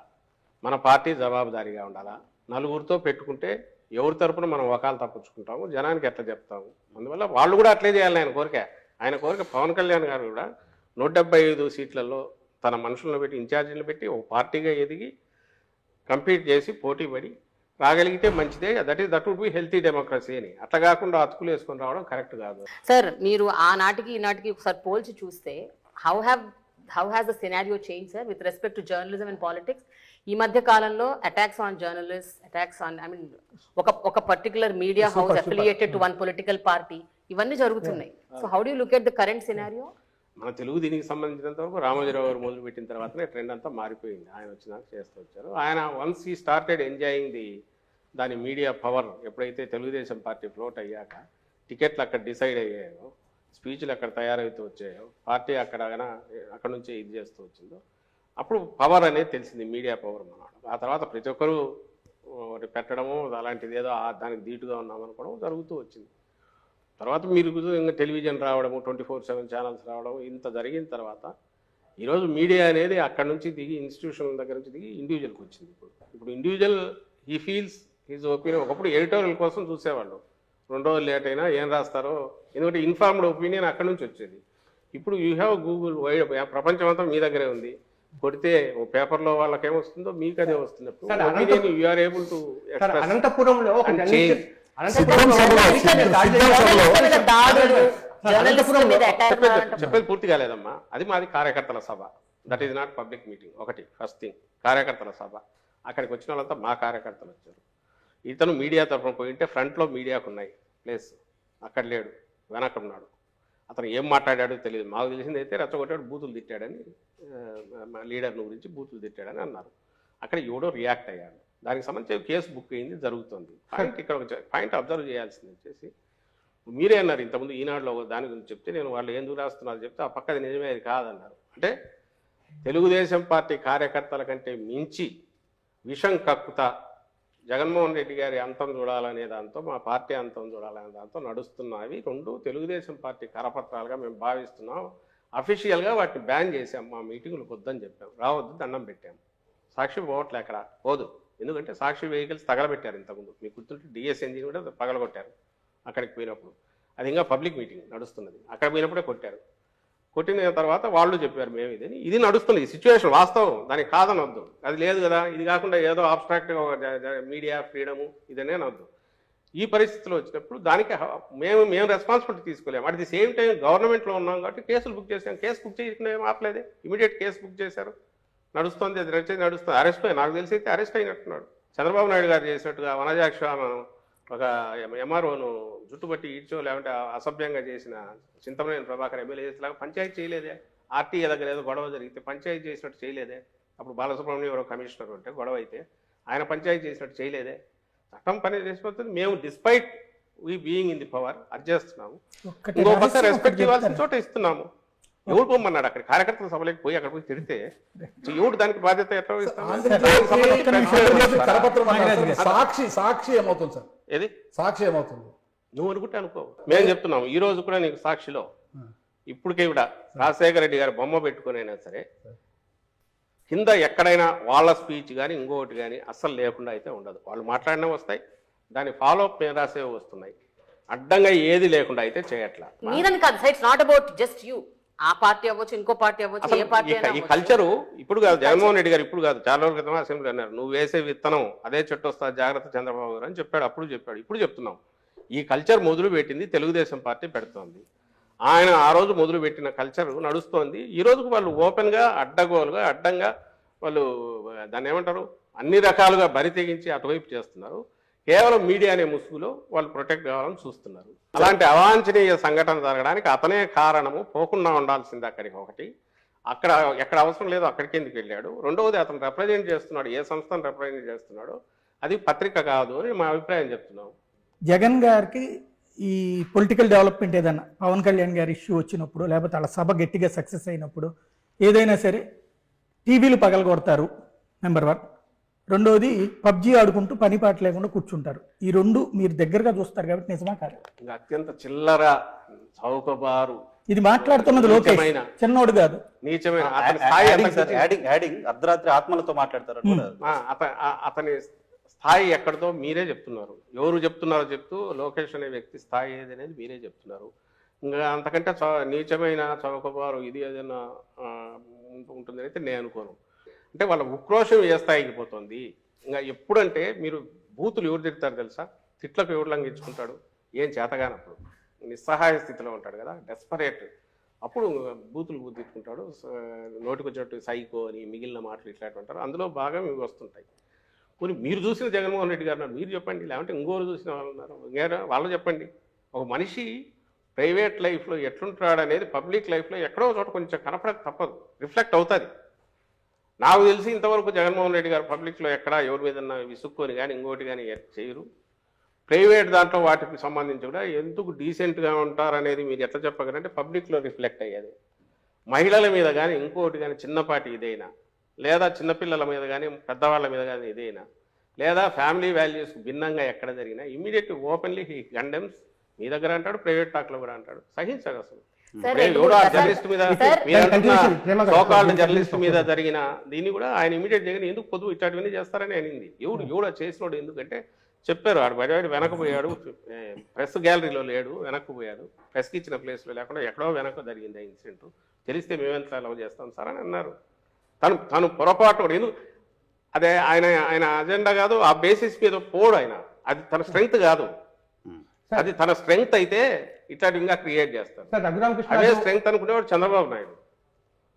మన పార్టీ జవాబుదారీగా ఉండాలా. నలుగురితో పెట్టుకుంటే ఎవరి తరపున మనం వకాలు తప్పించుకుంటాము, జనానికి ఎట్లా చెప్తాము. అందువల్ల వాళ్ళు కూడా అట్లే చేయాలి ఆయన కోరిక. పవన్ కళ్యాణ్ గారు కూడా 175 సీట్లలో తన మనుషులను పెట్టి ఇన్ఛార్జీలను పెట్టి ఒక పార్టీగా ఎదిగి కంపీట్ చేసి పోటీ పడి రాగలిగితే మంచిదే, that would be healthy democracy అని. అట్లా కాకుండా అతుకులు వేసుకొని రావడం కరెక్ట్ కాదు. సార్ మీరు ఆనాటికి ఈనాటికి ఒకసారి పోల్చి చూస్తే how has the scenario change sir with respect to journalism and politics? ఈ మధ్య కాలంలో attacks on journalist, attacks on ఒక particular media house affiliated to one political party, ఇవన్నీ జరుగుతున్నాయి. So how do you look at the current scenario? మన తెలుగు దీనికి సంబంధించినంత వరకు రామోజీరావు గారు మొదలు పెట్టిన తర్వాతనే ట్రెండ్ అంతా మారిపోయింది. ఆయన వచ్చినాక చేస్తూ వచ్చారు. ఆయన వన్స్ ఈ స్టార్టెడ్ ఎంజాయింగ్ దాని మీడియా పవర్, ఎప్పుడైతే తెలుగుదేశం పార్టీ ఫ్లోట్ అయ్యాక టికెట్లు అక్కడ డిసైడ్ అయ్యాయో, స్పీచ్లు అక్కడ తయారవుతూ వచ్చాయో, పార్టీ అక్కడ నుంచే ఇది చేస్తూ వచ్చిందో, అప్పుడు పవర్ అనేది తెలిసింది, మీడియా పవర్ అన్నమాట. ఆ తర్వాత ప్రతి ఒక్కరూ పెట్టడము అలాంటిది ఏదో దానికి ధీటుగా ఉన్నామనుకోవడం జరుగుతూ వచ్చింది. తర్వాత మీరు ఇంకా టెలివిజన్ రావడము, 24/7 ఛానల్స్ రావడం, ఇంత జరిగిన తర్వాత ఈరోజు మీడియా అనేది అక్కడ నుంచి దిగి ఇన్స్టిట్యూషన్ల దగ్గర నుంచి దిగి ఇండివిజువల్కి వచ్చింది. ఇప్పుడు individual he feels his opinion. ఒకప్పుడు ఎడిటోరియల్ కోసం చూసేవాళ్ళు, 2 రోజులు లేట్ అయినా ఏం రాస్తారో, ఎందుకంటే ఇన్ఫార్మ్డ్ ఒపీనియన్ అక్కడ నుంచి వచ్చేది. ఇప్పుడు యూ హ్యావ్ గూగుల్, వైడ్ ప్రపంచం అంతా మీ దగ్గరే ఉంది. కొడితే ఓ పేపర్లో వాళ్ళకి ఏమొస్తుందో మీకు అదే వస్తుంది. యూ ఆర్ ఏబుల్ టు అనంతపురంలో చెప్పేది పూర్తి కాలేదమ్మా. అది మాది కార్యకర్తల సభ, that is not public meeting. ఒకటి ఫస్ట్ థింగ్, కార్యకర్తల సభ. అక్కడికి వచ్చిన వాళ్ళంతా మా కార్యకర్తలు వచ్చారు. ఇతను మీడియా తరఫున పోయింటే ఫ్రంట్లో మీడియాకు ఉన్నాయి ప్లేస్, అక్కడ లేడు, వెనక ఉన్నాడు. అతను ఏం మాట్లాడాడో తెలియదు. మాకు తెలిసింది అయితే రెచ్చగొట్టాడు, బూతులు తిట్టాడని, లీడర్ని గురించి బూతులు తిట్టాడని అన్నారు. అక్కడ ఎవడో రియాక్ట్ అయ్యాడు. దానికి సంబంధించి కేసు బుక్ అయింది, జరుగుతుంది. పాయింట్ ఇక్కడ ఒక పాయింట్ అబ్జర్వ్ చేయాల్సింది వచ్చేసి, మీరే అన్నారు ఇంతకుముందు ఈనాడులో దాని గురించి చెప్తే, నేను వాళ్ళు ఎందుకు రాస్తున్నారు చెప్తే ఆ పక్కది నిజమే, అది కాదన్నారు. అంటే తెలుగుదేశం పార్టీ కార్యకర్తల కంటే మించి విషం కక్కుతా జగన్మోహన్ రెడ్డి గారి అంతం చూడాలనే దాంతో, మా పార్టీ అంతం చూడాలనే దాంతో నడుస్తున్నవి 2 తెలుగుదేశం పార్టీ కరపత్రాలుగా మేము భావిస్తున్నాం. అఫీషియల్గా వాటిని బ్యాన్ చేసాం. మా మీటింగులకు వద్దని చెప్పాం, రావద్దు, దండం పెట్టాం. సాక్షి పోవట్లే అక్కడ, పోదు. ఎందుకంటే సాక్షి వెహికల్స్ తగలబెట్టారు ఇంతకుముందు, మీకు గుర్తుంటే డిఎస్ ఎంజిన్ కూడా పగలగొట్టారు అక్కడికి పోయినప్పుడు. అది ఇంకా పబ్లిక్ మీటింగ్ నడుస్తున్నది, అక్కడ పోయినప్పుడే కొట్టారు. కొట్టిన తర్వాత వాళ్ళు చెప్పారు మేము ఇది నడుస్తుంది, ఈ సిచ్యువేషన్ వాస్తవం, దానికి కాదనొద్దు. అది లేదు కదా, ఇది కాకుండా ఏదో ఆబ్స్ట్రాక్ట్గా మీడియా ఫ్రీడము ఇదనే అనొద్దు. ఈ పరిస్థితిలో వచ్చినప్పుడు దానికి మేము రెస్పాన్సిబిలిటీ తీసుకోలేము. అట్ ది సేమ్ టైం గవర్నమెంట్లో ఉన్నాం కాబట్టి కేసులు బుక్ చేసాం. కేసు బుక్ చేయకుండా ఏం ఆపలేదే, ఇమీడియట్ కేసు బుక్ చేశారు, నడుస్తుంది. అది నడుస్తుంది. అరెస్ట్ అయ్యి, నాకు తెలిసి అయితే అరెస్ట్ అయినట్టున్నాడు. చంద్రబాబు నాయుడు గారు చేసినట్టుగా వనజాక్ష ఒక ఎంఆర్ఓను జుట్టుబట్టి ఈడ్చో లేకుంటే అసభ్యంగా చేసిన చింతమనేని ప్రభాకర్ ఎమ్మెల్యే చేసేలాగా పంచాయతీ చేయలేదే. ఆర్టీఏ దగ్గర ఏదో గొడవ జరిగితే పంచాయతీ చేసినట్టు చేయలేదే. అప్పుడు బాలసుబ్రహ్మణ్యం ఎవరో కమిషనర్ ఉంటే గొడవ అయితే ఆయన పంచాయతీ చేసినట్టు చేయలేదే. చట్టం పని చేసిపోతుంది. మేము despite we being in the power అది చేస్తున్నాము. ఇంకో పక్క రెస్పెక్ట్ ఇవ్వాల్సిన చోట ఇస్తున్నాము. ఎవరు పొమ్మన్నాడు అక్కడ కార్యకర్తల సభలోకి పోయి అక్కడ పోయి తిడితే ఎవరు దానికి బాధ్యత ఎట్లా సాక్షి ఏమవుతుంది సార్? ఏది సాక్షి ఏమవుతుంది నువ్వు అనుకుంటే అనుకో. మేము చెప్తున్నాము ఈ రోజు కూడా నీకు సాక్షిలో ఇప్పటికే కూడా రాజశేఖర రెడ్డి గారి బొమ్మ పెట్టుకునైనా సరే కింద ఎక్కడైనా వాళ్ళ స్పీచ్ కానీ ఇంకొకటి కానీ అస్సలు లేకుండా అయితే ఉండదు. వాళ్ళు మాట్లాడినా వస్తాయి, దాని ఫాలో అప్ మీద రాసేవి వస్తున్నాయి. అడ్డంగా ఏది లేకుండా అయితే చేయట్లా. మీరని కాదు sir, it's not about just you. ఆ పార్టీ అవ్వచ్చు, ఇంకో పార్టీ అవ్వచ్చు, ఏ పార్టీ అయినా. ఈ కల్చరు ఇప్పుడు కాదు, జగన్మోహన్ రెడ్డి గారు ఇప్పుడు కాదు, చాలా రోజుల క్రితం అసెంబ్లీ అన్నారు, నువ్వు వేసే విత్తనం అదే చెట్టు వస్తా, జాగ్రత్త చంద్రబాబు గారు అని చెప్పాడు. అప్పుడు చెప్పాడు, ఇప్పుడు చెప్తున్నాం. ఈ కల్చర్ మొదలు పెట్టింది తెలుగుదేశం పార్టీ పెడుతోంది. ఆయన ఆ రోజు మొదలు పెట్టిన కల్చర్ నడుస్తోంది. ఈ రోజుకు వాళ్ళు ఓపెన్గా అడ్డగోలుగా అడ్డంగా వాళ్ళు దాన్ని ఏమంటారు అన్ని రకాలుగా బరి తెగించి అటువైపు చేస్తున్నారు. కేవలం మీడియా అనే ముసుగులో వాళ్ళు ప్రొటెక్ట్ కావాలని చూస్తున్నారు. అలాంటి అవాంఛనీయ సంఘటన జరగడానికి అతనే కారణము, పోకుండా ఉండాల్సింది అక్కడికి. ఒకటి, అక్కడ ఎక్కడ అవసరం లేదో అక్కడికి ఎందుకు వెళ్ళాడు. రెండవది, అతను రిప్రజెంట్ చేస్తున్నాడు, ఏ సంస్థను రిప్రజెంట్ చేస్తున్నాడో అది పత్రిక కాదు అని మా అభిప్రాయం చెప్తున్నాం. జగన్ గారికి ఈ పొలిటికల్ డెవలప్మెంట్ ఏదైనా పవన్ కళ్యాణ్ గారి ఇష్యూ వచ్చినప్పుడు, లేకపోతే వాళ్ళ సభ గట్టిగా సక్సెస్ అయినప్పుడు ఏదైనా సరే టీవీలు పగలగొడతారు నెంబర్ 1. రెండోది పబ్జీ ఆడుకుంటూ పని పాట లేకుండా కూర్చుంటారు. ఈ 2 మీరు దగ్గరగా చూస్తారు కాబట్టి నిజమా కాదు? ఇంకా అత్యంత చిల్లర చౌకబారు ఇది మాట్లాడుతున్నది లోకేష్, చిన్నోడు కాదు, నీచమైన అర్ధరాత్రి ఆత్మలతో మాట్లాడతారు. అతని స్థాయి ఎక్కడితో మీరే చెప్తున్నారు. ఎవరు చెప్తున్నారో చెప్తూ లోకేష్ అనే వ్యక్తి స్థాయి ఏది అనేది మీరే చెప్తున్నారు. ఇంకా అంతకంటే నీచమైన చౌకబారు ఇది ఏదైనా ఉంటుందని అయితే నేను అనుకోను. అంటే వాళ్ళ ఉక్రోషం ఏ స్థాయికి పోతుంది. ఇంకా ఎప్పుడంటే మీరు బూతులు ఎవరు తిడతారు తెలుసా? తిట్లకు ఎవరు లంఘించుకుంటాడు? ఏం చేతగానప్పుడు నిస్సహాయ స్థితిలో ఉంటాడు కదా, డెస్పరేట్, అప్పుడు బూతులు తిట్టుకుంటాడు. నోటికి వచ్చినట్టు సైకో అని మిగిలిన మాటలు ఇట్లాంటి అంటారు. అందులో బాగా ఇవి వస్తుంటాయి. కొన్ని మీరు చూసిన జగన్మోహన్ రెడ్డి గారు మీరు చెప్పండి, లేకుంటే ఇంకోరు చూసిన వాళ్ళు ఉన్నారు వాళ్ళు చెప్పండి. ఒక మనిషి ప్రైవేట్ లైఫ్లో ఎట్లుంటాడు అనేది పబ్లిక్ లైఫ్లో ఎక్కడో చోట కొంచెం కనపడక తప్పదు, రిఫ్లెక్ట్ అవుతుంది. నాకు తెలిసి ఇంతవరకు జగన్మోహన్ రెడ్డి గారు పబ్లిక్లో ఎక్కడా ఎవరి మీద విసుక్కొని కానీ ఇంకోటి కానీ చేయరు. ప్రైవేట్ దాంట్లో వాటికి సంబంధించి కూడా ఎందుకు డీసెంట్గా ఉంటారనేది మీరు ఎట్లా చెప్పగలంటే పబ్లిక్లో రిఫ్లెక్ట్ అయ్యేది. మహిళల మీద కానీ ఇంకోటి కానీ చిన్నపాటి ఇదైనా, లేదా చిన్నపిల్లల మీద కానీ పెద్దవాళ్ళ మీద కానీ ఇదైనా, లేదా ఫ్యామిలీ వాల్యూస్ భిన్నంగా ఎక్కడ జరిగినా ఇమీడియట్ ఓపెన్లీ హీ కండెమ్స్. మీ దగ్గర అంటాడు, ప్రైవేట్ టాక్లో కూడా అంటాడు. సహించాడు అసలు. జర్నలిస్ట్ మీద సోకాల్డ్ జర్నలిస్ట్ మీద జరిగిన దీన్ని కూడా ఆయన ఇమీడియట్ జరిగిన ఎందుకు పొద్దు ఇట్లాంటివన్నీ చేస్తారని అనింది. ఎవడు చేసినోడు ఎందుకంటే చెప్పారు, ఆడు బయట వెనకపోయాడు, ప్రెస్ గ్యాలరీలో లేడు, వెనక్కిపోయాడు, ప్రెస్కి ఇచ్చిన ప్లేస్లో లేకుండా ఎక్కడో వెనక జరిగింది ఆ ఇన్సిడెంట్, తెలిస్తే మేమెంత అలవ్ చేస్తాం సార్ అని అన్నారు. తను పొరపాటు ఎందుకు అదే ఆయన అజెండా కాదు, ఆ బేసిస్ మీద పోడు ఆయన, అది తన స్ట్రెంగ్త్ కాదు. అది తన స్ట్రెంగ్త్ అయితే ఇట్లాంటి ఇంకా క్రియేట్ చేస్తారు. అదే స్ట్రెంగ్త్ అనుకునేవాడు చంద్రబాబు నాయుడు.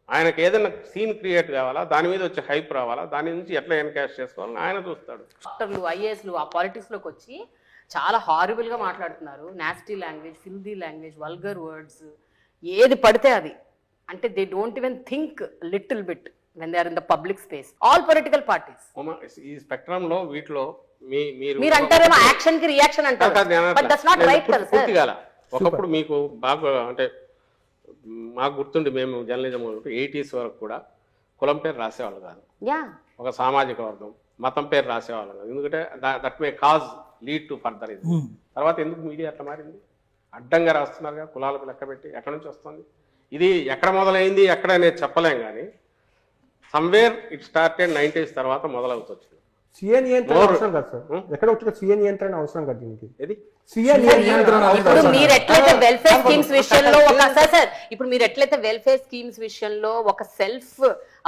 ఆయనకు ఏదైనా సీన్ క్రియేట్ కావాలా, దాని మీద వచ్చి హైప్ రావాలా, దాని నుంచి ఎట్లా ఎన్కాష్ చేసుకోవాలని ఆయన చూస్తాడు. డాక్టర్లు ఐఏఎస్లు ఆ పాలిటిక్స్లోకి వచ్చి చాలా హారిబుల్గా మాట్లాడుతున్నారు. Nasty language, filthy language, vulgar words, ఏది పడితే అది. అంటే they don't even think little bit when they are in the public space. All political parties. ఈ స్పెక్ట్రమ్ లో వీటిలో మీరు అంటారేమో యాక్షన్ కి రియాక్షన్ అంటారు, బట్ దట్స్ నాట్ రైట్ కదా సార్. ఒకప్పుడు మీకు బాగా అంటే మాకు గుర్తుండి మేము జర్నలిజం 80s వరకు కూడా కులం పేరు రాసేవాళ్ళు కాదు, ఒక సామాజిక వర్గం మతం పేరు రాసేవాళ్ళు కాదు. ఎందుకంటే that may cause lead to further ఇది. తర్వాత ఎందుకు మీడియా అట్లా మారింది? అడ్డంగా రాస్తున్నారుగా, కులాలకు లెక్క పెట్టి. ఎక్కడి నుంచి వస్తుంది ఇది? ఎక్కడ మొదలైంది ఎక్కడ అనేది చెప్పలేం, కానీ సమ్వేర్ ఇట్ స్టార్టెడ్ 90s తర్వాత మొదలవుతుంది. సీఎన్ నియంత్రణ అవసరం కాదు సార్, ఎక్కడ వచ్చిన సీఎన్ నియంత్రణ అవసరం కాదు దీనికి. ఇది ఇప్పుడు మీరు ఎట్లయితే వెల్ఫేర్ స్కీమ్స్ విషయంలో ఇప్పుడు మీరు ఎట్లయితే వెల్ఫేర్ స్కీమ్స్ విషయంలో ఒక సెల్ఫ్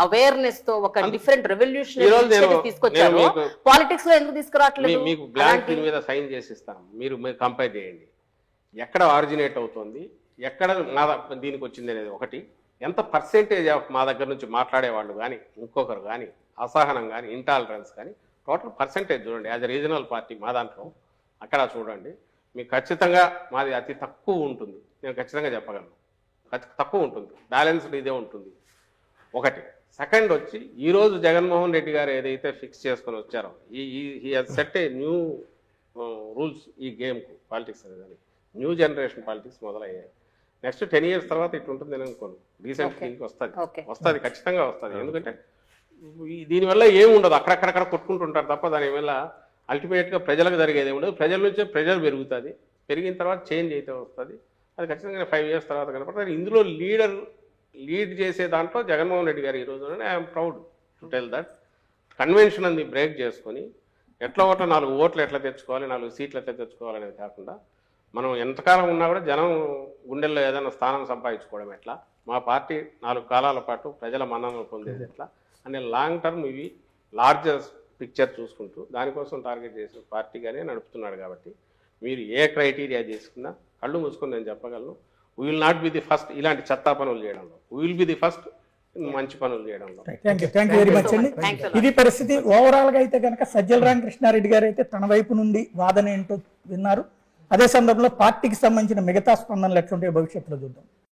అవేర్నెస్ తో ఒక డిఫరెంట్ రెవల్యూషనరీ తీసుకొచ్చారు, పాలిటిక్స్ లో ఎందుకు తీసుకురావట్లేదు? మీకు బ్లాంక్ దీని మీద సైన్ చేసి ఇస్తాం, మీరు కంపేర్ చేయండి ఎక్కడ ఆరిజినేట్ అవుతుంది, ఎక్కడ దీనికి వచ్చింది అనేది ఒకటి. ఎంత పర్సెంటేజ్ ఆఫ్ మా దగ్గర నుంచి మాట్లాడేవాళ్ళు కానీ ఇంకొకరు కానీ అసహనం కానీ ఇంటాలరెన్స్ కానీ టోటల్ పర్సెంటేజ్ చూడండి. యాజ్ ఎ రీజనల్ పార్టీ మా దాంట్లో అక్కడ చూడండి, మీకు ఖచ్చితంగా మాది అతి తక్కువ ఉంటుంది, నేను ఖచ్చితంగా చెప్పగలను. తక్కువ ఉంటుంది, బ్యాలెన్స్డ్ ఇదే ఉంటుంది ఒకటి. సెకండ్ వచ్చి ఈరోజు జగన్మోహన్ రెడ్డి గారు ఏదైతే ఫిక్స్ చేసుకొని వచ్చారో ఈ సెట్ ఏ న్యూ రూల్స్ ఈ గేమ్కు, పాలిటిక్స్ అనేది న్యూ జనరేషన్ పాలిటిక్స్ మొదలయ్యాయి. నెక్స్ట్ 10 years తర్వాత ఇట్లా ఉంటుంది నేను అనుకోను. రీసెంట్ దీనికి వస్తుంది ఖచ్చితంగా వస్తుంది. ఎందుకంటే దీనివల్ల ఏముండదు, అక్కడక్కడక్కడ కొట్టుకుంటుంటారు తప్ప దానివల్ల అల్టిమేట్గా ప్రజలకు జరిగేది ఉండదు. ప్రజల నుంచే ప్రెజర్ పెరుగుతుంది, పెరిగిన తర్వాత చేంజ్ అయితే వస్తుంది. అది ఖచ్చితంగా 5 years తర్వాత కనపడుతుంది. ఇందులో లీడ్ చేసే దాంట్లో జగన్మోహన్ రెడ్డి గారు ఈరోజు I'm proud to tell that convention అనేది బ్రేక్ చేసుకొని ఎట్లా 4 ఓట్లు ఎట్లా తెచ్చుకోవాలి, 4 సీట్లు ఎట్లా తెచ్చుకోవాలనేది కాకుండా మనం ఎంతకాలం ఉన్నా కూడా జనం గుండెల్లో ఏదైనా స్థానం సంపాదించుకోవడం ఎట్లా, మా పార్టీ 4 కాలాల పాటు ప్రజల మన్ననలు పొందేది ఎట్లా అనే లాంగ్ టర్మ్ ఇవి లార్జర్ పిక్చర్ చూసుకుంటూ దానికోసం టార్గెట్ చేసిన పార్టీగానే నడుపుతున్నాడు. కాబట్టి మీరు ఏ క్రైటీరియా చేసుకున్నా కళ్ళు మూసుకొని నేను చెప్పగలను, we will not be the first ఇలాంటి చెత్తా పనులు చేయడంలో, we will be the first మంచి పనులు చేయడంలో. థ్యాంక్ యూ వెరీ మచ్ అండి. ఇది పరిస్థితి. ఓవరాల్ గా అయితే కనుక సజ్జల రామకృష్ణారెడ్డి గారు అయితే తన వైపు నుండి వాదన ఏంటో విన్నారు. అదే సందర్భంలో పార్టీకి సంబంధించిన మిగతా స్పందనలు ఎట్లుంటాయో భవిష్యత్తులో చూద్దాం.